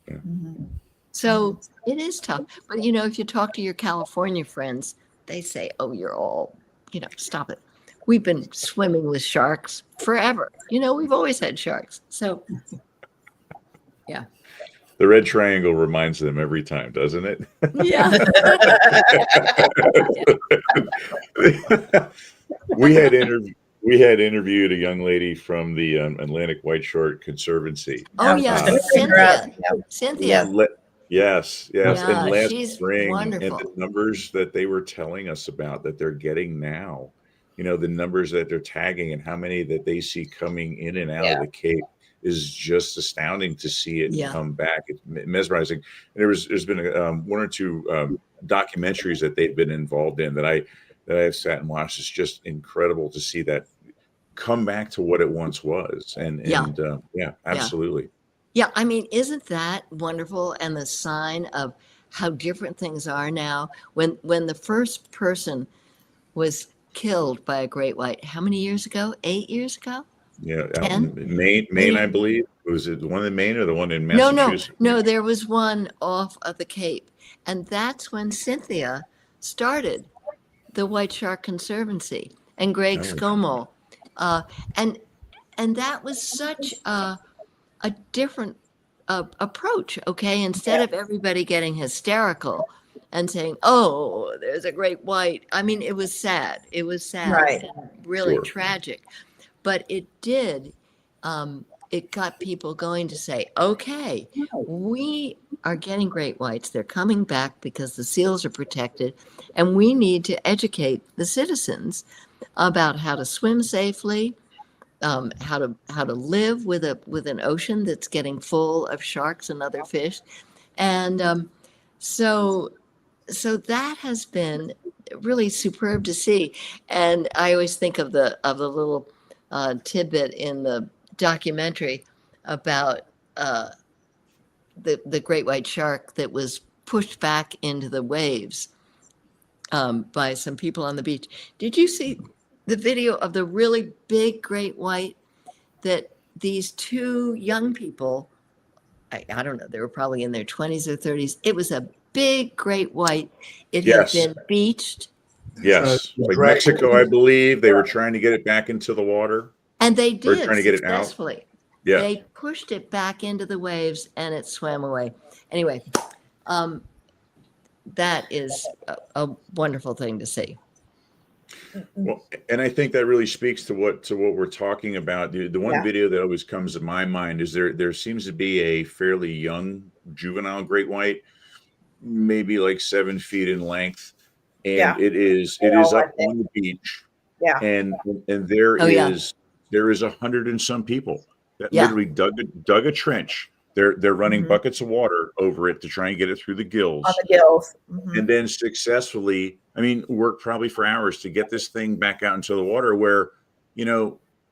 Mhm. So it is tough. But, if you talk to your California friends, they say, oh, you're all, stop it. We've been swimming with sharks forever. We've always had sharks. So, yeah. The red triangle reminds them every time, doesn't it? Yeah. we had interviewed a young lady from the Atlantic White Shark Conservancy. Oh, yeah. Cynthia. Cynthia. Yes, and Yeah, last she's spring, and wonderful. the numbers that they were telling us about that they're getting now, the numbers that they're tagging and how many that they see coming in and out of the Cape is just astounding to see it Yeah. come back. It's mesmerizing. And there's been one or two documentaries that they've been involved in that I've sat and watched. It's just incredible to see that come back to what it once was. And yeah, absolutely. Yeah, I mean, isn't that wonderful and the sign of how different things are now? When the first person was killed by a great white, how many years ago? 8 years ago? Yeah, out 10? in Maine, I believe. Was it the one in Maine or the one in Massachusetts? No, there was one off of the Cape. And that's when Cynthia started the White Shark Conservancy and Greg Scomo. And that was such a different approach, okay? Instead of everybody getting hysterical and saying, oh, there's a great white. I mean, it was sad. It was sad. Right. And really Sure. tragic. But it did, it got people going to say, okay, we are getting great whites. They're coming back because the seals are protected. And we need to educate the citizens about how to swim safely, how to live with an ocean that's getting full of sharks and other fish, and so that has been really superb to see. And I always think of the little tidbit in the documentary about the great white shark that was pushed back into the waves by some people on the beach. Did you see the video of the really big great white that these two young people, I don't know, they were probably in their 20s or 30s. It was a big great white. It Yes. had been beached. Yes, like Mexico, I believe they were trying to get it back into the water. And they Or did trying to get it out. successfully. Yeah, They pushed it back into the waves and it swam away. Anyway, that is a wonderful thing to see. Well, and I think that really speaks to what we're talking about. The one Yeah. video that always comes to my mind is there seems to be a fairly young juvenile great white, maybe like 7 feet in length, and Yeah. it all is like up on the beach, Yeah. and Oh yeah, there is 100 and some people that yeah. literally dug a trench. They're running Mhm. buckets of water over it to try and get it through the On gills, the gills. Mhm. and then successfully, I mean, worked probably for hours to get this thing back out into the water where,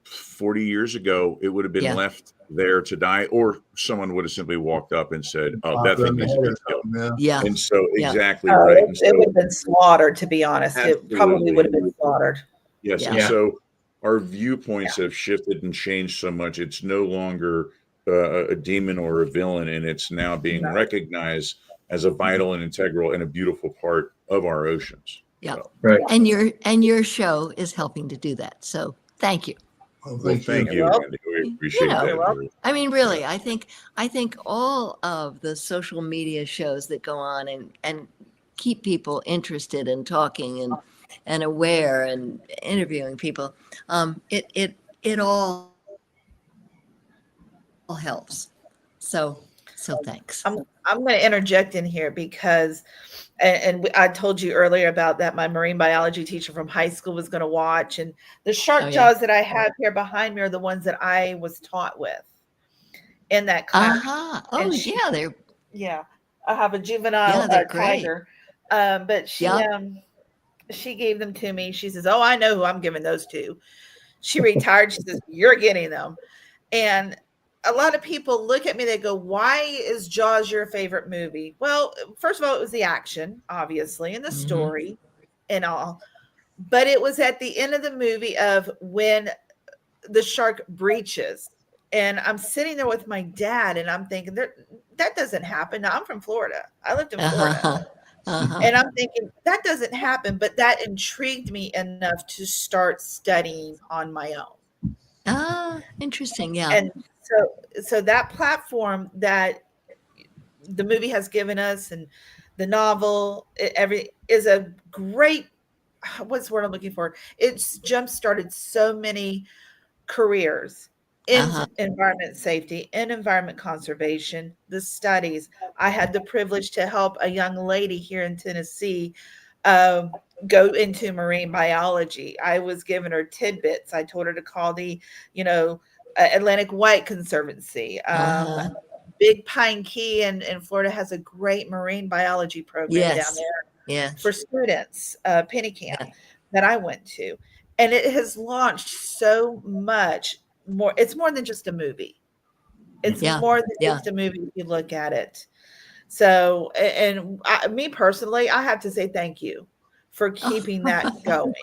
40 years ago, it would have been Yeah. left there to die, or someone would have simply walked up and said, "Oh, Pop that it thing on the needs head to be or killed." something. Yeah. And so, Yeah. exactly Oh, right. And it would so, have been slaughtered, to be honest. It probably would have absolutely, been slaughtered. yes. And Yeah. so, our viewpoints have shifted and changed so much. It's no longer a demon or a villain, and it's now being No. recognized as a vital and integral and a beautiful part of our oceans. Yeah. So, Right. And your show is helping to do that. So thank you. Well, well, thank you, Well, Wendy. We You appreciate know, that. You're welcome. I mean, really, I think all of the social media shows that go on and keep people interested in talking and aware and interviewing people, it all helps. So thanks. I'm going to interject in here because, I told you earlier about that. My marine biology teacher from high school was going to watch, and the shark Oh, yeah. jaws that I have here behind me are the ones that I was taught with in that class. Oh And she, yeah, they're yeah, I have a juvenile they're great. tiger, but she gave them to me. She says, "Oh, I know who I'm giving those to." She retired. She says, "You're getting them," and a lot of people look at me, they go, "Why is Jaws your favorite movie?" Well, first of all, it was the action, obviously, and the story and all. But it was at the end of the movie of when the shark breaches. And I'm sitting there with my dad and I'm thinking, that doesn't happen. Now, I'm from Florida. I lived in Florida. And I'm thinking, that doesn't happen. But that intrigued me enough to start studying on my own. Interesting. Yeah. And so that platform that the movie has given us and the novel is a great, what's the word I'm looking for? It's jump started so many careers in environment safety, in environment conservation, the studies. I had the privilege to help a young lady here in Tennessee go into marine biology. I was giving her tidbits. I told her to call the, Atlantic White Conservancy. Big Pine Key in Florida has a great marine biology program down there for students, Penny Camp that I went to. And it has launched so much more. It's more than just a movie. It's more than just a movie if you look at it. So, me personally, I have to say thank you for keeping that going.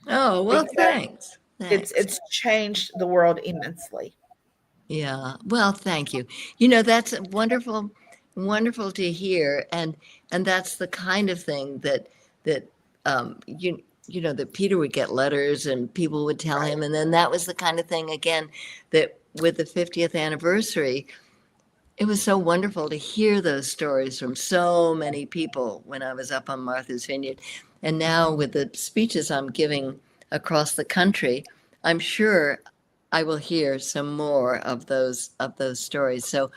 Oh, well, thanks. It's changed the world immensely. Yeah. Well, thank you. That's wonderful to hear. And that's the kind of thing that that Peter would get letters and people would tell him. And then that was the kind of thing, again, that with the 50th anniversary, it was so wonderful to hear those stories from so many people when I was up on Martha's Vineyard. And now with the speeches I'm giving across the country, I'm sure I will hear some more of those stories. So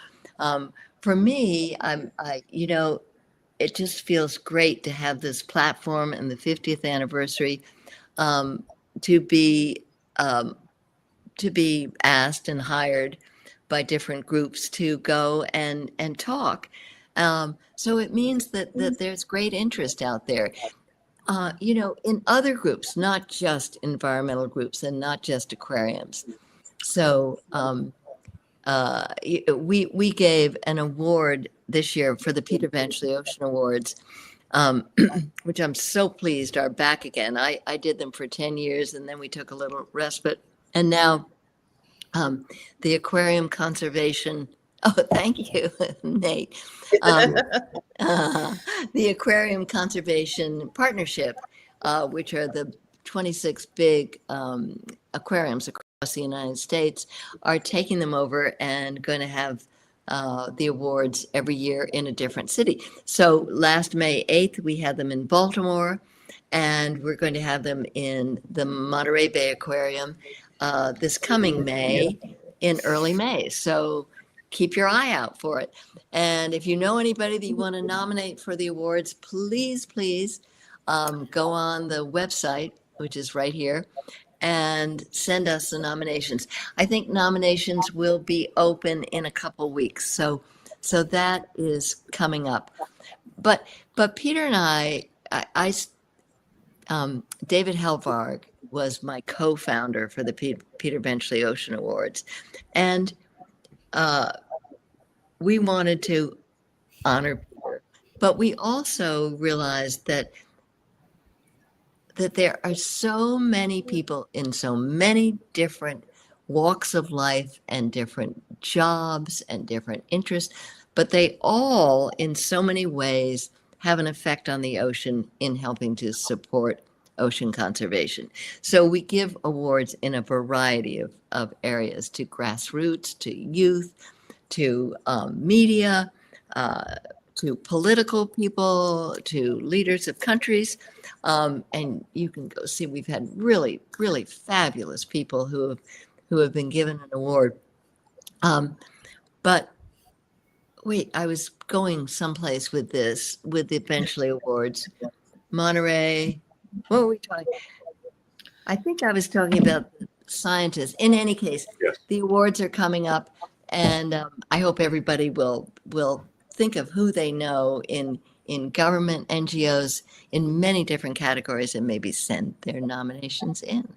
for me, it just feels great to have this platform and the 50th anniversary to be asked and hired by different groups to go and talk. So it means that there's great interest out there. In other groups, not just environmental groups and not just aquariums. So we gave an award this year for the Peter Benchley Ocean Awards, which I'm so pleased are back again. I did them for 10 years and then we took a little respite. And now the aquarium conservation. Oh, thank you, Nate. The Aquarium Conservation Partnership, which are the 26 big aquariums across the United States, are taking them over and going to have the awards every year in a different city. So last May 8th, we had them in Baltimore, and we're going to have them in the Monterey Bay Aquarium this coming May, in early May. So keep your eye out for it. And if you know anybody that you want to nominate for the awards, please, please go on the website, which is right here, and send us the nominations. I think nominations will be open in a couple weeks. So that is coming up. But Peter and David Helvarg was my co-founder for the Peter Benchley Ocean Awards. And we wanted to honor Peter, but we also realized that there are so many people in so many different walks of life and different jobs and different interests, but they all, in so many ways, have an effect on the ocean in helping to support ocean conservation. So we give awards in a variety of areas, to grassroots, to youth, to media, to political people, to leaders of countries. And you can go see, we've had really, really fabulous people who have been given an award. But wait, I was going someplace with this, with the Benchley Awards. Monterey, what were we talking? I think I was talking about scientists. In any case, Yes. the awards are coming up, and I hope everybody will think of who they know in government, NGOs, in many different categories, and maybe send their nominations in.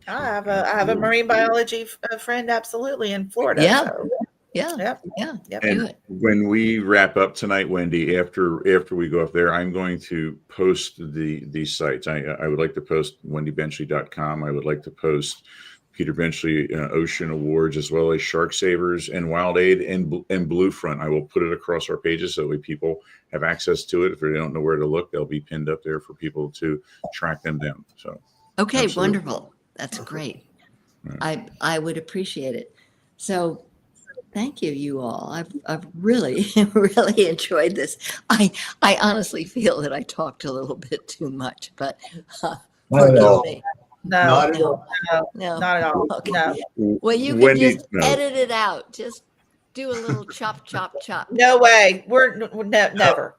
I have a marine biology friend, absolutely, in Florida. Yeah. So. Yeah. Yep. Yeah. Do And it. when we wrap up tonight, Wendy, after we go up there, I'm going to post these sites. I would like to post wendybenchley.com. I would like to post Peter Benchley Ocean Awards, as well as Shark Savers and Wild Aid and Bluefront. I will put it across our pages so that people have access to it. If they don't know where to look, they'll be pinned up there for people to track them down. So Okay, absolutely. wonderful. That's great. Right. I would appreciate it. So thank you, you all. I've really, really enjoyed this. I honestly feel that I talked a little bit too much, but Not at all. forgive me. No, Not at all. No. not at all. Okay. No, Well, you can Wendy, just no. edit it out. Just do a little chop, chop, chop. no way. We're never.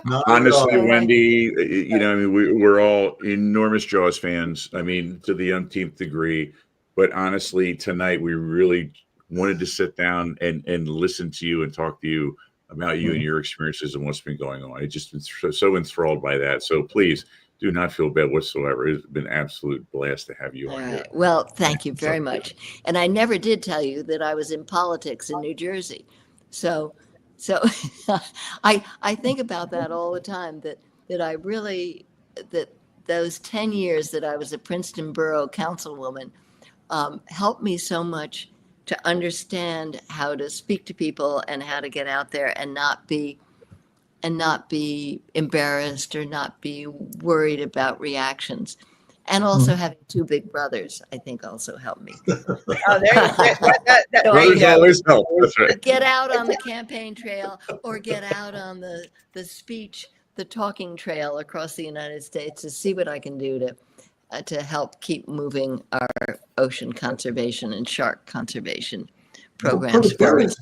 Not at Honestly, all. Wendy, I mean, we're all enormous Jaws fans. I mean, to the umpteenth degree. But honestly, tonight we really wanted to sit down and listen to you and talk to you about you and your experiences and what's been going on. I just been so enthralled by that. So please do not feel bad whatsoever. It's been an absolute blast to have you All on here. right. Well, thank you very much. And I never did tell you that I was in politics in New Jersey. So I think about that all the time, that I really, that those 10 years that I was a Princeton Borough councilwoman helped me so much to understand how to speak to people and how to get out there and not be embarrassed or not be worried about reactions. And also having two big brothers, I think, also helped me. Oh, there So Brothers you go. always help. That's right. get out on the campaign trail or get out on the talking trail across the United States to see what I can do to help keep moving our ocean conservation and shark conservation programs forward.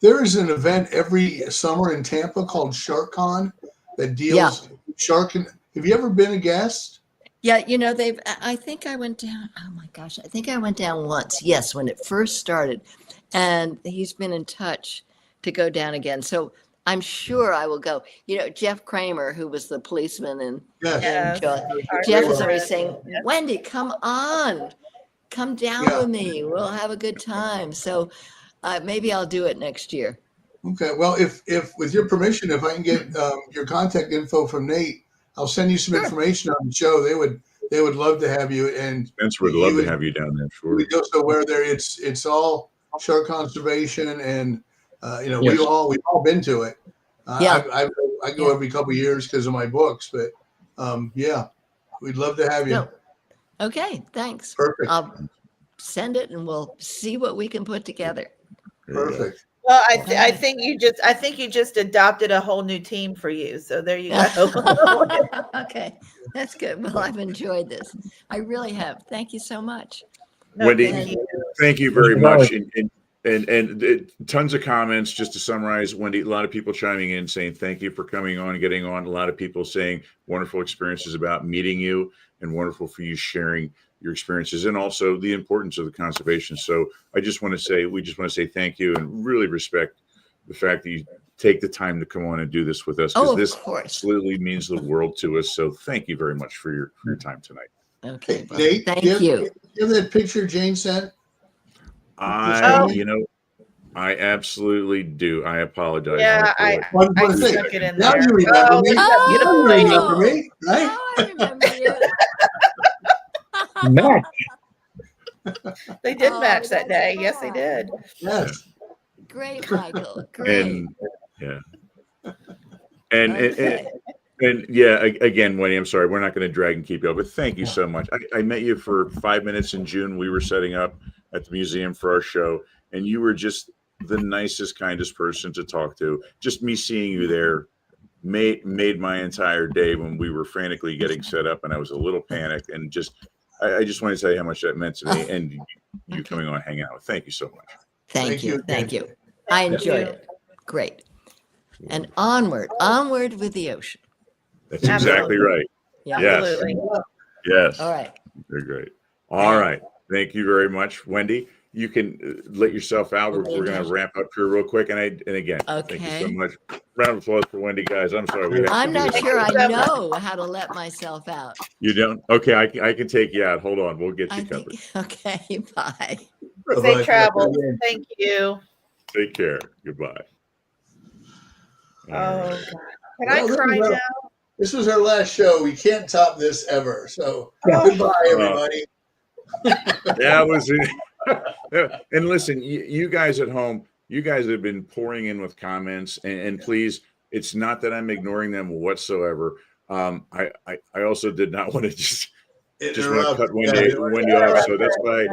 There is an event every summer in Tampa called SharkCon that deals with shark. Have you ever been a guest? Yeah, I think I went down, oh my gosh, I think I went down once, yes, when it first started. And he's been in touch to go down again. So I'm sure I will go. Jeff Kramer, who was the policeman in Yes. Jaws, Our Jeff is friend. always saying, Wendy, come on, come down with me. We'll have a good time. So maybe I'll do it next year. Okay. Well, if with your permission, if I can get your contact info from Nate, I'll send you some information on the show. They would love to have you, and Spencer would love to have you down there. Sure. We go somewhere there. It's all shark conservation, and Yes. we've all been to it. Yeah. I go every couple of years because of my books, but we'd love to have you. So, okay, thanks. Perfect. I'll send it and we'll see what we can put together. There you go. Perfect. Well, I think you just adopted a whole new team for you. So there you go. Okay, that's good. Well, I've enjoyed this. I really have. Thank you so much. No, Wendy, thank you. thank you very much. And tons of comments. Just to summarize, Wendy, a lot of people chiming in saying thank you for coming on, getting on. A lot of people saying wonderful experiences about meeting you, and wonderful for you sharing your experiences, and also the importance of the conservation. So we just want to say thank you and really respect the fact that you take the time to come on and do this with us, because this absolutely means the world to us. So thank you very much for your time tonight. Okay, well, Nate, thank do you. you have that picture Jane sent? I absolutely do. I apologize. Yeah, I stuck it in now there. you remember me. Oh, You remember me, right? Oh, I remember you. Match. They did Oh, match that that's day. Yes, they fun. did. Yes. Great, Michael. Great. And yeah. And Okay. and yeah, again, Wendy, I'm sorry, we're not going to drag and keep you up, but thank you so much. I met you for 5 minutes in June. We were setting up at the museum for our show, and you were just the nicest, kindest person to talk to. Just me seeing you there made my entire day when we were frantically getting set up, and I was a little panicked. And I just want to tell you how much that meant to me, and you coming on, hanging out. Thank you so much. Thank you. Thank Thank you. I enjoyed it. Great. And onward with the ocean. That's exactly right. Yeah. Absolutely. Yes. All right. They're great. All right. Thank you very much, Wendy. You can let yourself out. We're going to wrap up here real quick. And again, thank you so much. Round of applause for Wendy, guys. I'm sorry. I'm not sure I know how to let myself out. You don't? Okay. I can take you out. Hold on. We'll get you covered. Okay. Bye. Safe travel. Thank you. Take care. Goodbye. Oh, God. Can I cry now? This was our last show. We can't top this ever. So goodbye, everybody. Yeah, it was. And listen, you guys at home, you guys have been pouring in with comments, and please, it's not that I'm ignoring them whatsoever. I also did not want to just want to cut Wendy off. So that's why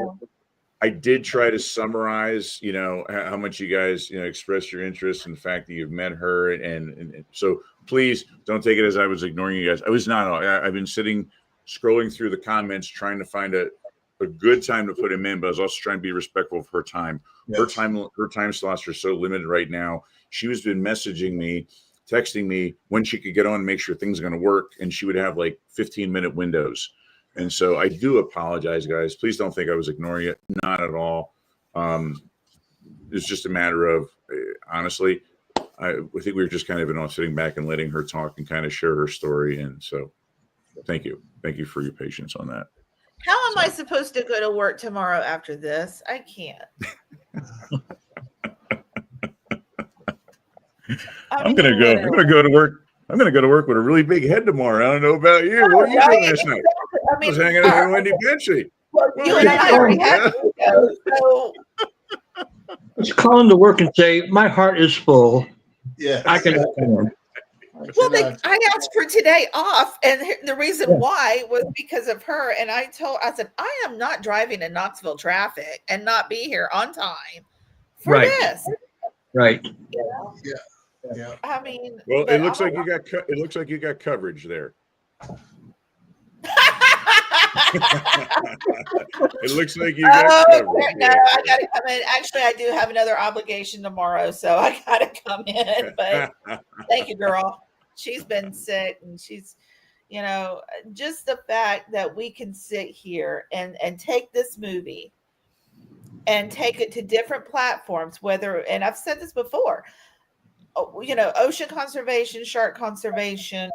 I did try to summarize, how much you guys, expressed your interest in the fact that you've met her. And so please don't take it as I was ignoring you guys. I was not. I've been scrolling through the comments, trying to find a good time to put him in, but I was also trying to be respectful of her time. Yes. Her time slots are so limited right now. She has been messaging me, texting me when she could get on and make sure things are going to work. And she would have like 15-minute windows. And so I do apologize, guys. Please don't think I was ignoring it. Not at all. It's just a matter of, honestly, I think we were just kind of sitting back and letting her talk and kind of share her story. And so thank you. Thank you for your patience on that. How am I supposed to go to work tomorrow after this? I can't. I'm gonna go to work. I'm gonna go to work with a really big head tomorrow. I don't know about you. What were you doing last night? I was hanging out with Wendy Benchley. Well, you and I already had to go, so Let's call him to work and say, my heart is full. Yeah, I can. Well, I asked for today off, and the reason why was because of her. And I said, I am not driving in Knoxville traffic and not be here on time for this. Right. Yeah. I mean, well, it looks like you got coverage there. It looks like you got coverage. No, I got to come in. Actually, I do have another obligation tomorrow, so I got to come in. But thank you, girl. She's been sick, and she's, just the fact that we can sit here and take this movie and take it to different platforms, and I've said this before, ocean conservation, shark conservation,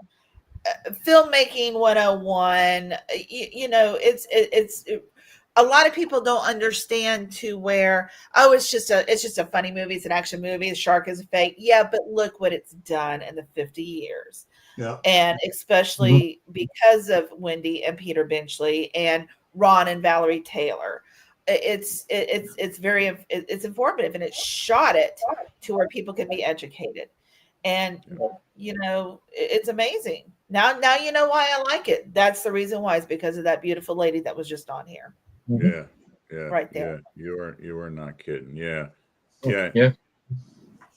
filmmaking 101, it's a lot of people don't understand to where, it's just a funny movie. It's an action movie. The shark is fake. Yeah. But look what it's done in the 50 years. Yeah. And especially because of Wendy and Peter Benchley and Ron and Valerie Taylor, it's informative, and it shot it to where people can be educated. And, it's amazing. Now you know why I like it. That's the reason why. It's because of that beautiful lady that was just on here. Yeah. Right there. Yeah. You are not kidding. Yeah. Yeah. Yeah.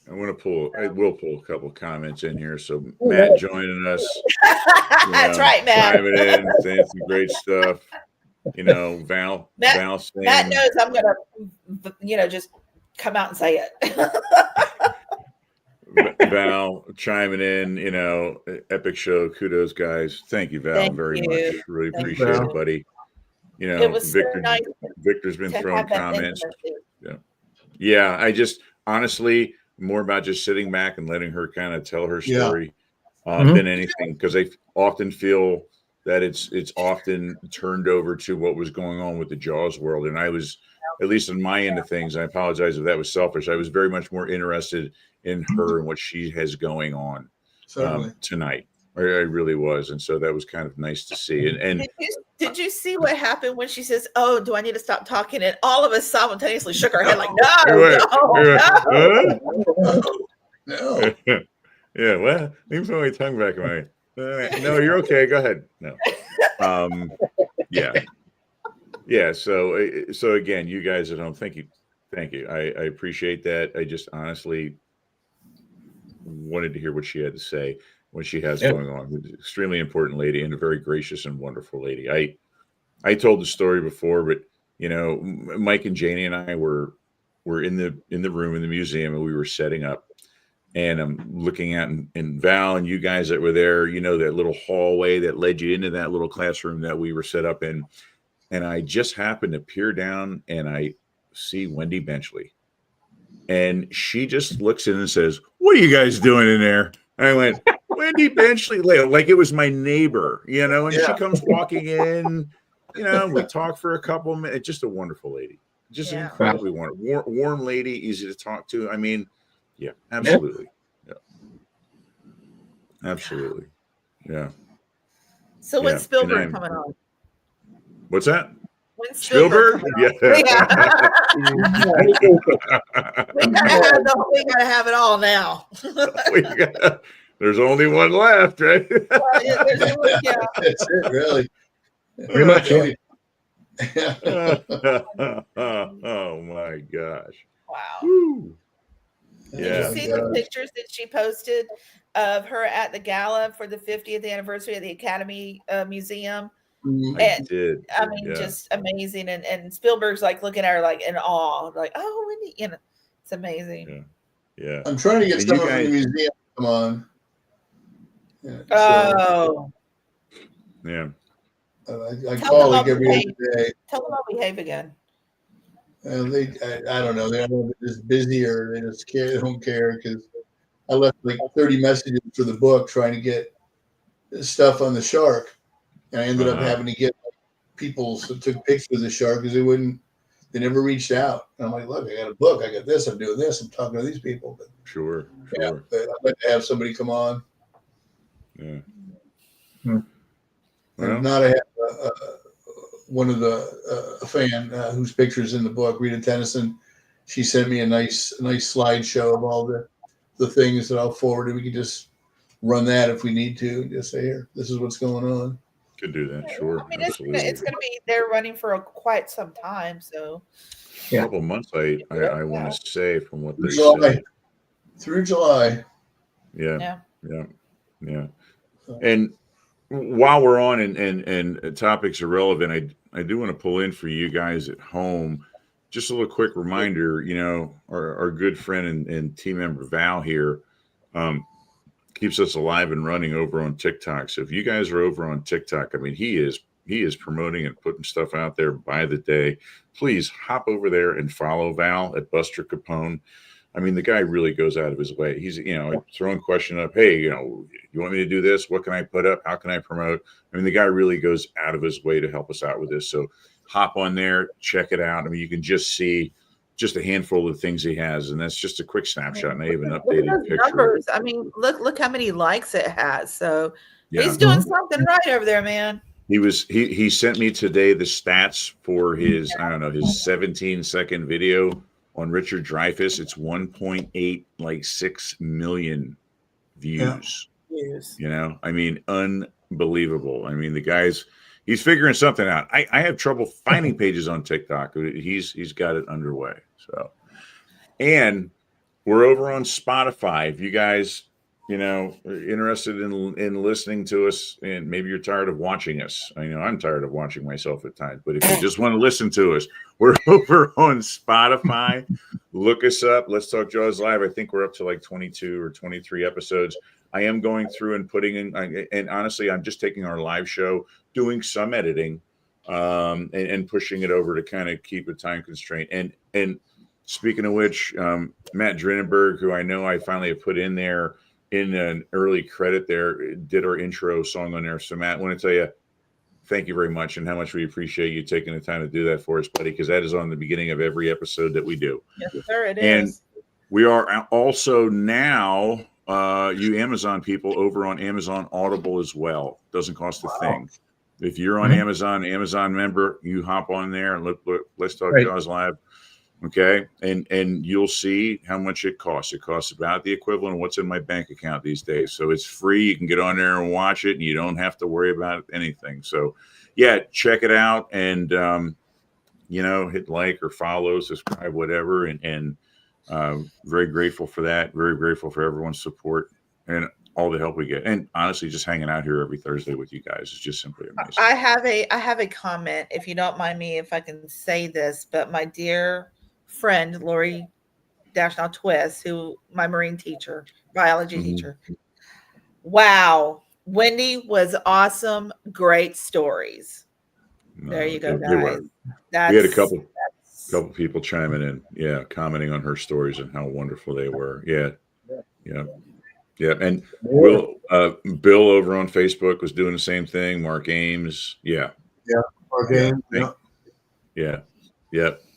I will pull a couple comments in here. So Matt joining us, That's right, Matt. chiming in, saying some great stuff. Val Matt saying, knows I'm gonna, just come out and say it. Val chiming in, epic show. Kudos, guys. Thank you, Val, Thank very you. much. Really Thank appreciate you. it, buddy. It was so Victor, nice Victor's been to throwing have that comments. intimacy. Yeah, I just honestly more about just sitting back and letting her kind of tell her Yeah. story Mhm. than anything, because I often feel that it's often turned over to what was going on with the Jaws world, and I was, at least on my end of things, I apologize if that was selfish, I was very much more interested in her and what she has going on Certainly. tonight. I really was, and so that was kind of nice to see. And Did you see what happened when she says, "Oh, do I need to stop talking?" And all of us simultaneously shook our head like, Wait, "No." No. yeah, well, leave my tongue back in my. No, you're okay. Go ahead. No. Yeah. So again, you guys at home, thank you. I appreciate that. I just honestly wanted to hear what she had to say, what she has going on. She's an extremely important lady and a very gracious and wonderful lady. I told the story before, but Mike and Janie and I were in the room in the museum, and we were setting up. And I'm looking at, and Val and you guys that were there, that little hallway that led you into that little classroom that we were set up in. And I just happened to peer down and I see Wendy Benchley. And she just looks in and says, "What are you guys doing in there?" And I went, "Wendy Benchley," like it was my neighbor, and she comes walking in, we talk for a couple minutes. Just a wonderful lady. Just an incredibly warm lady, easy to talk to. I mean, yeah, absolutely. Yeah. Absolutely. Yeah. So when's Spielberg coming on? What's that? When's Spielberg? Yeah. Yeah. We gotta have it all now. There's only one left, right? That's it, really. Pretty much. Oh my gosh. Wow. Woo. Did you see the pictures that she posted of her at the gala for the 50th anniversary of the Academy Museum? I did. I mean, just amazing. And Spielberg's like looking at her like in awe, like, "Oh, Wendy," it's amazing. Yeah. I'm trying to get someone from the museum to come on. Yeah, Yeah. I call like every other day. Tell them I'll behave again. I don't know. They're just busy, or they just care. They don't care, because I left like 30 messages for the book trying to get stuff on the shark, and I ended up having to get people who took pictures of the shark because they never reached out. And I'm like, "Look, I got a book. I got this. I'm doing this. I'm talking to these people." But Sure. yeah, but I'd like to have somebody come on. Yeah. And if not, I have one of a fan whose picture's in the book, Rita Tennyson. She sent me a nice slideshow of all the things that I'll forward, and we can just run that if we need to, and just say, "Here, this is what's going on." Could do that, sure. I mean, it's going to be they're running for quite some time, so a couple of months. I want to say from what they say through July. Yeah. And while we're on and topics are relevant, I do want to pull in for you guys at home just a little quick reminder. Our good friend and team member Val here keeps us alive and running over on TikTok. So if you guys are over on TikTok, I mean, he is promoting and putting stuff out there by the day. Please hop over there and follow Val at Buster Capone. I mean, the guy really goes out of his way. He's, throwing question up. Hey, you want me to do this? What can I put up? How can I promote? I mean, the guy really goes out of his way to help us out with this. So hop on there, check it out. I mean, you can just see just a handful of things he has, and that's just a quick snapshot. And I have an updated picture. Numbers. I mean, look how many likes it has. So he's doing something right over there, man. He sent me today the stats for his 17-second video on Richard Dreyfuss. It's 1.86 million views. I mean, unbelievable. I mean, the guy's he's figuring something out. I have trouble finding pages on TikTok. He's got it underway. So And we're over on Spotify. If you guys, are interested in listening to us, and maybe you're tired of watching us. I know I'm tired of watching myself at times, but if you just want to listen to us, we're over on Spotify. Look us up. Let's Talk Jaws Live. I think we're up to like 22 or 23 episodes. I am going through and putting in, and honestly, I'm just taking our live show, doing some editing, and pushing it over to kind of keep a time constraint. And speaking of which, Matt Drinenberg, who I know I finally have put in there in an early credit there, did our intro song on there. So Matt, I want to tell you, thank you very much, and how much we appreciate you taking the time to do that for us, buddy, because that is on the beginning of every episode that we do. Yes, sir, it And is. we are also now, you Amazon people, over on Amazon Audible as well. Doesn't cost a thing. If you're on Amazon member, you hop on there and look Let's Talk Jaws Live. Okay. And you'll see how much it costs. It costs about the equivalent of what's in my bank account these days. So it's free. You can get on there and watch it, and you don't have to worry about anything. So yeah, check it out, and hit like or follow, subscribe, whatever. And very grateful for that. Very grateful for everyone's support and all the help we get. And honestly, just hanging out here every Thursday with you guys is just simply amazing. I have a comment, if you don't mind me, if I can say this, but my dear friend Lori Dashnow Twist, who my Marine teacher, biology teacher. Wow. Wendy was awesome. Great stories. There you go, guys. We had a couple people chiming in, commenting on her stories and how wonderful they were. Yeah. And Bill over on Facebook was doing the same thing. Mark Ames, Mark Ames,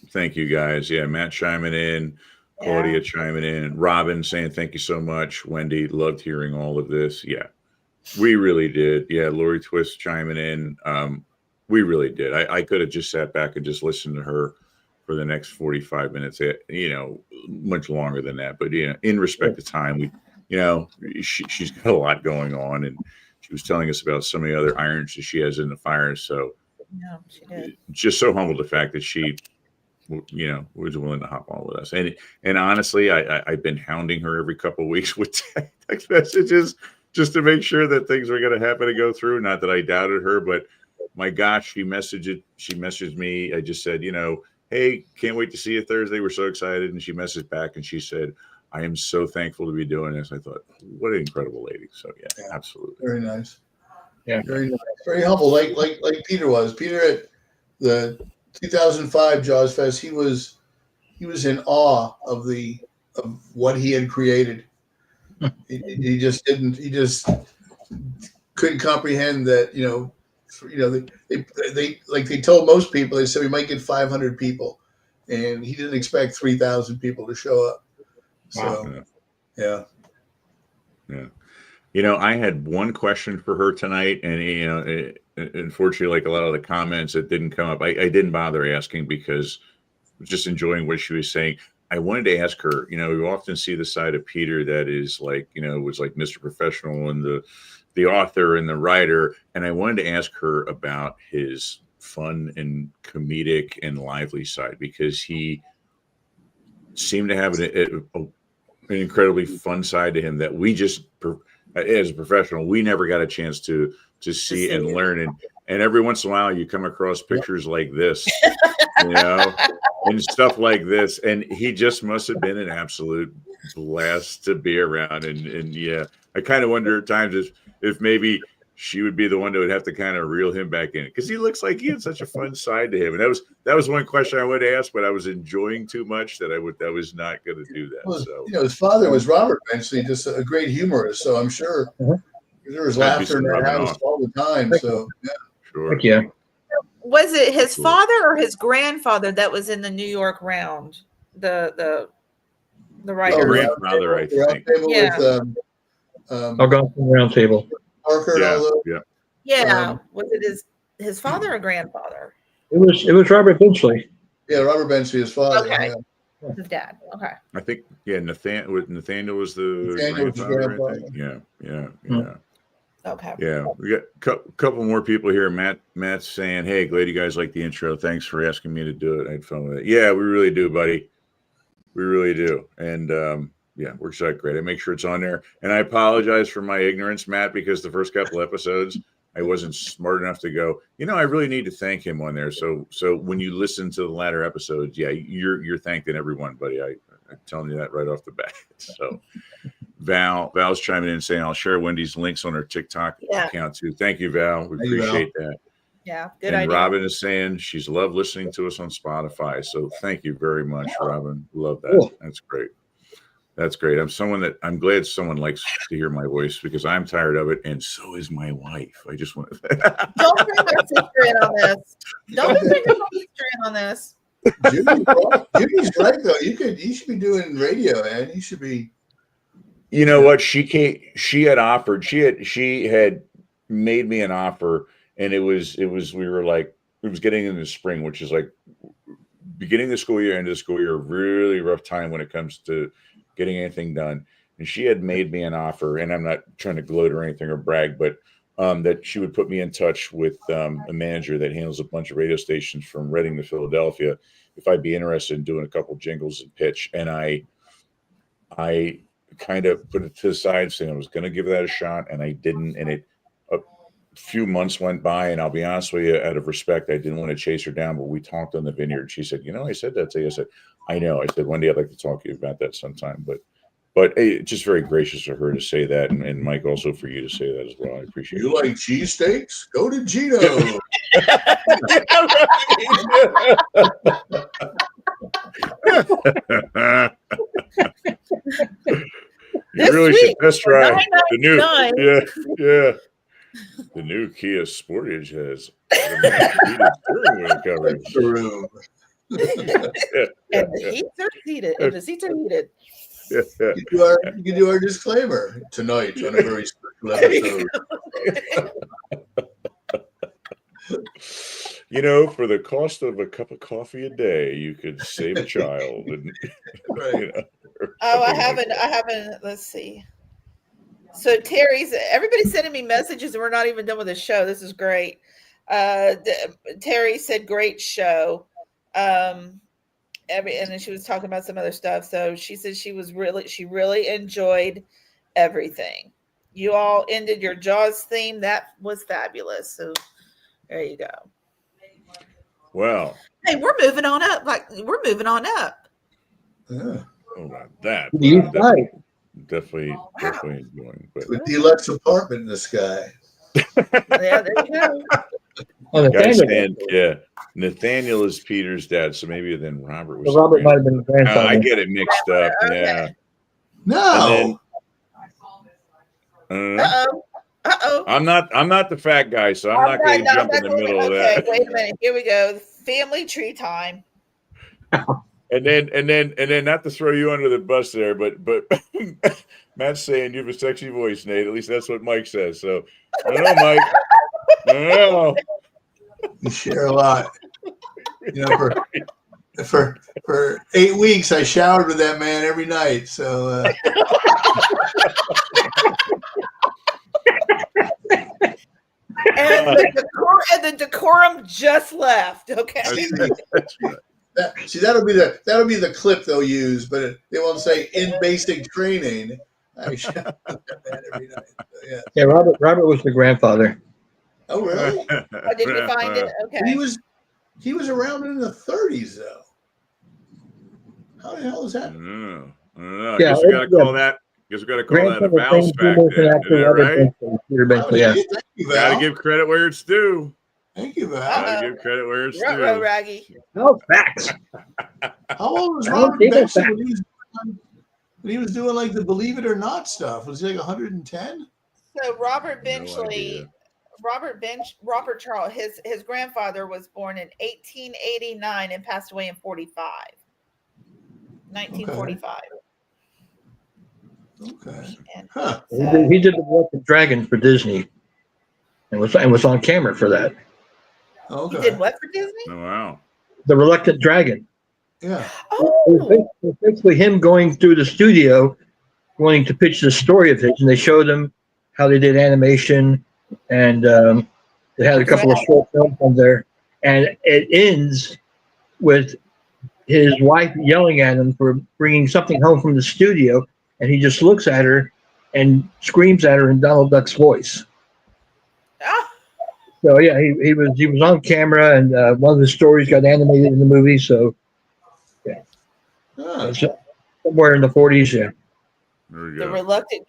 Thank you guys. Yeah, Matt chiming in, Claudia chiming in, Robin saying thank you so much. Wendy, loved hearing all of this. Yeah, we really did. Yeah, Lori Twist chiming in. We really did. I could have just sat back and just listened to her for the next 45 minutes. Much longer than that. But in respect to time, she's got a lot going on, and she was telling us about so many other irons that she has in the fire. So she did. Just so humbled the fact that she was willing to hop on with us. And honestly, I've been hounding her every couple of weeks with text messages just to make sure that things are going to happen to go through. Not that I doubted her, but my gosh, she messaged me. I just said, hey, can't wait to see you Thursday. We're so excited. And she messaged back and she said, I am so thankful to be doing this. I thought, what an incredible lady. So yeah. Absolutely. Very nice. Yeah. Very nice. Very humble. Like Peter was. Peter at the 2005 Jaws Fest, he was in awe of what he had created. he just couldn't comprehend that, they told most people, they said we might get 500 people, and he didn't expect 3,000 people to show up. So, yeah. I had one question for her tonight, and unfortunately, like a lot of the comments that didn't come up, I didn't bother asking because I was just enjoying what she was saying. I wanted to ask her, we often see the side of Peter that is like, was like Mr. Professional and the author and the writer. And I wanted to ask her about his fun and comedic and lively side, because he seemed to have an incredibly fun side to him that we just, as a professional, we never got a chance to see and learn. And every once in a while you come across pictures like this, and stuff like this. And he just must have been an absolute blast to be around. And yeah, I kind of wonder at times if maybe she would be the one that would have to kind of reel him back in, because he looks like he had such a fun side to him. And that was one question I would ask, but I was enjoying too much that I was not going to do that. Well, so his father was Robert Benchley, just a great humorist. So I'm sure there was laughter in that house all the time. So yeah. Sure. Heck yeah. Was it his father or his grandfather that was in the New York round? The writer. Grandfather, I think. Yeah. With Algonquin Round Table. Parker and all those. Yeah. Was it his father or grandfather? It was Robert Benchley. Yeah, Robert Benchley, his father. Okay. Yeah. His dad. Okay. I think, Nathaniel was the grandfather. I think. Yeah. Okay. Yeah, we got a couple more people here. Matt's saying, hey, glad you guys like the intro. Thanks for asking me to do it. I had fun with it. Yeah, we really do, buddy. We really do. And yeah, works out great. I make sure it's on there. And I apologize for my ignorance, Matt, because the first couple episodes I wasn't smart enough to go, I really need to thank him on there. So when you listen to the latter episodes, yeah, you're thanking everyone, buddy. I'm telling you that right off the bat. So Val's chiming in saying I'll share Wendy's links on her TikTok account too. Thank you, Val. We appreciate that. Yeah, good and idea. Robin is saying she's loved listening to us on Spotify. So thank you very much, Robin. Love that. Cool. That's great. That's great. I'm glad someone likes to hear my voice because I'm tired of it, and so is my wife. I just want to. Don't bring my sister in on this. Don't bring my sister in on this. Judy's right though. You should be doing radio, man. You should be. You know what? She had offered. She had made me an offer, and it was. We were like, it was getting into the spring, which is like beginning of the school year, end of the school year. Really rough time when it comes to getting anything done. And she had made me an offer, and I'm not trying to gloat or anything or brag, but that she would put me in touch with a manager that handles a bunch of radio stations from Reading to Philadelphia if I'd be interested in doing a couple jingles and pitch. And I kind of put it to the side saying I was going to give that a shot, and I didn't. And a few months went by, and I'll be honest with you, out of respect, I didn't want to chase her down, but we talked on the vineyard. She said, I said that to you. I said, I know. I said, Wendy, I'd like to talk to you about that sometime. But hey, just very gracious of her to say that, and Mike, also for you to say that as well. I appreciate it. You like cheesesteaks? Go to Gino. You really should test drive the new, $9.99. The new Kia Sportage has heated steering wheel coverage. And the seats are heated. And the seats are heated. You can do our disclaimer tonight on a very special episode. For the cost of a cup of coffee a day, you could save a child. And, Right. I haven't. Let's see. So everybody's sending me messages, and we're not even done with the show. This is great. Terry said, "Great show." And then she was talking about some other stuff. So she said she really enjoyed everything. You all ended your Jaws theme. That was fabulous. So there you go. Well, hey, we're moving on up. Yeah. oh, about that. Definitely enjoying. But With deluxe apartment in the sky. Yeah, there you go. Nathaniel is Peter's dad, so maybe then Robert was. So Robert might have been the grandfather. I get it mixed up. Okay. Yeah. No. Uh-oh. I'm not the fat guy, so I'm not going to jump in the middle of that. Okay, wait a minute. Here we go. Family tree time. And then not to throw you under the bus there, but Matt's saying you have a sexy voice, Nate. At least that's what Mike says. So I don't know, Mike. I don't know. You share a lot. For 8 weeks, I showered with that man every night. So. And the decorum just left. Okay. See, that'll be the clip they'll use, but they won't say in basic training. I showered with that man every night. So, Yeah, Robert was the grandfather. Oh, really? Oh, did you find it? Okay. He was around in the 30s, though. How the hell is that? I don't know. Yeah, Guess we got to call that. Guess we got to call that a Val's fact. Right? Peter Benchley, yeah. Thank you, Val. Got to give credit where it's due. Thank you, Val. Got to give credit where it's Ruh-roh, due. Raggy. No facts. How old was I don't Robert think Benchley that's when he was doing like the Believe It or Not stuff? Was he like 110? So Robert No Benchley, idea. Robert Charles, his grandfather was born in 1889 and passed away in 1945. Okay. And Huh. He did the Reluctant Dragon for Disney, and was on camera for that. Okay. he did what for Disney? Oh, wow. The Reluctant Dragon. Yeah. Oh, It was basically him going through the studio, wanting to pitch the story of his, and they showed him how they did animation, and they had a couple of short films on there, and it ends with his wife yelling at him for bringing something home from the studio, and he just looks at her and screams at her in Donald Duck's voice. Ah, So yeah, he was on camera, and one of the stories got animated in the movie. So Ah, it's somewhere in the 40s. Yeah, There we the go. reluctant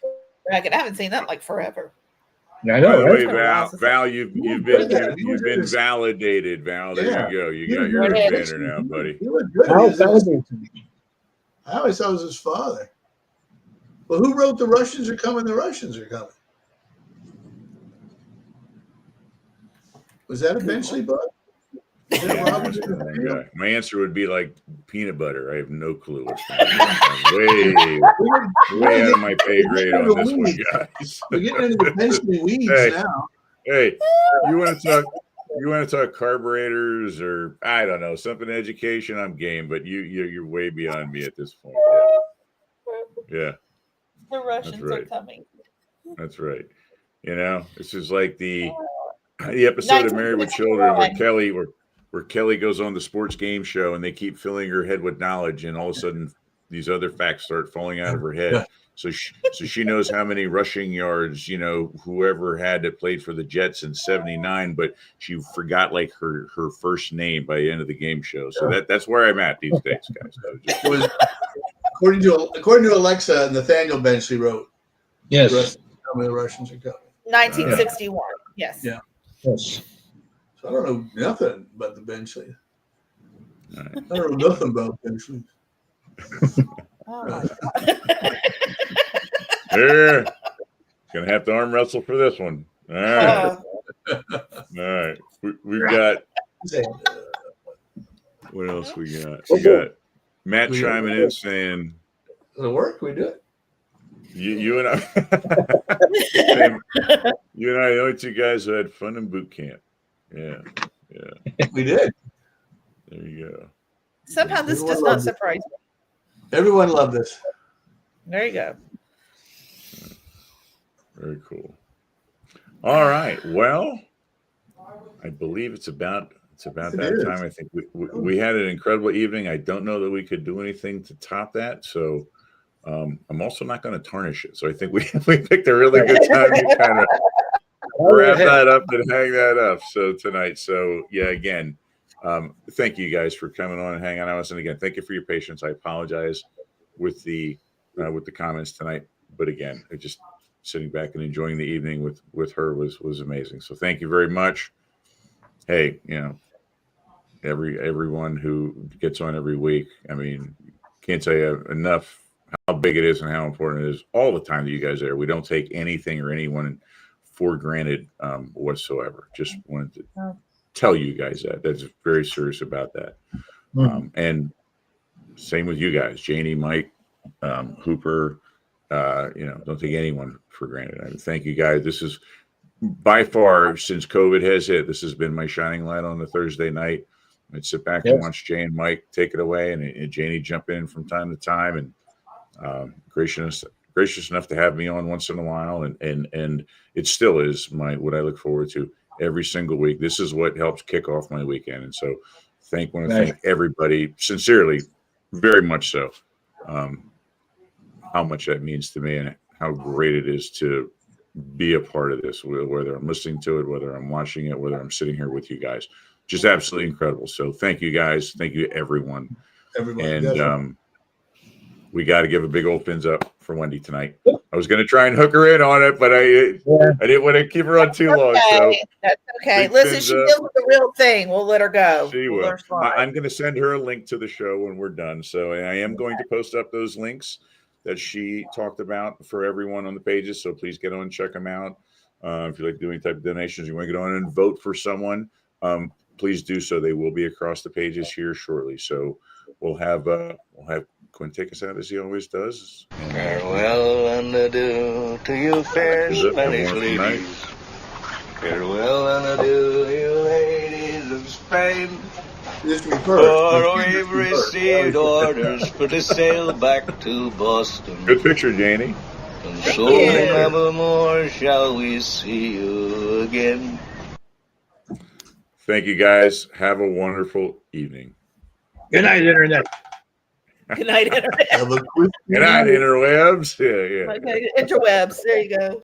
dragon. I haven't seen that like forever. I By know, the right? way, been a while Val, since Val, you've He was been good at it. He was you've in been his- validated, Val. There Yeah. you go. You He got was your in Yeah. his- banner now, buddy. He was good. How He was in his- valuable. I always thought it was his father. Well, who wrote "The Russians Are Coming"? The Russians Are Coming. Was that a Benchley book? Is that Yeah, Robert? that's the wrong guy. My answer would be like peanut butter. I have no clue what's going on. Way out of my pay grade on this one, guys. We're getting into the Benchley weeds Hey. now. Hey, you want to talk carburetors or I don't know something education? I'm game, but you're way beyond me at this point. Yeah, The Russians right. are coming. that's right. You know, this is like the episode of Married with Children where Kelly goes on the sports game show and they keep filling her head with knowledge, and all of a sudden these other facts start falling out of her head. So she knows how many rushing yards, whoever had that played for the Jets in '79, but she forgot like her first name by the end of the game show. So that's where I'm at these days, guys. It was according to Alexa, Nathaniel Benchley wrote Yes, The Russians Are Coming. 1961. Yes. Yeah. yes. So I don't know nothing about the Benchley. All right. I don't know nothing about Benchley. Oh my God. There, gonna have to arm wrestle for this one. All right, Oh, all right. We've got what else we got? We got Matt chiming in saying, Does it work? We do it. You and I, Sam, you and I, the only two guys who had fun in boot camp. Yeah, We did. there you go. somehow this does not surprise me. Everyone loved this. There you go. Very cool. All right. Well, I believe it's about that is. time. I think we had an incredible evening. I don't know that we could do anything to top that. So I'm also not going to tarnish it. So I think we picked a really good time to kind of wrap that up and hang that up. So tonight. So yeah, again, thank you guys for coming on and hanging out with us. And again, thank you for your patience. I apologize with the comments tonight, but again, I just sitting back and enjoying the evening with her was amazing. So thank you very much. Hey, everyone who gets on every week. I mean, can't tell you enough how big it is and how important it is all the time that you guys are there. We don't take anything or anyone for granted whatsoever. Just wanted to tell you guys that. That's very serious about that. And same with you guys, Janie, Mike, Hooper. Don't take anyone for granted. I mean, thank you guys. This is by far, since COVID has hit, this has been my shining light on the Thursday night. I'd sit back and watch Jay and Mike take it away, and Janie jump in from time to time, and gracious enough to have me on once in a while, and it still is what I look forward to every single week. This is what helps kick off my weekend, and so thank everybody sincerely, very much so, how much that means to me and how great it is to be a part of this, whether I'm listening to it, whether I'm watching it, whether I'm sitting here with you guys. Just absolutely incredible. So thank you guys. Thank you everyone. And we got to give a big old fins up for Wendy tonight. I was going to try and hook her in on it, but I didn't want to keep her on too long. So that's okay. big Listen, fins she up. deals with the real thing. We'll let her go. She We'll let will. her slide. I'm going to send her a link to the show when we're done. So I am going to post up those links that she talked about for everyone on the pages. So please get on and check them out. If you like doing type of donations, you want to get on and vote for someone, please do so. They will be across the pages here shortly. So we'll have Quinn take us out as he always does. Farewell and adieu to you fair Spanish ladies. Farewell and adieu, you ladies of Spain. For we've received orders for to sail back to Boston. Good picture, Janie. And so never more shall we see you again. Thank you, guys. Have a wonderful evening. Good night, Internet. Good night, internet. Have a quick Good night, interwebs. Yeah, yeah. Okay, interwebs. There you go.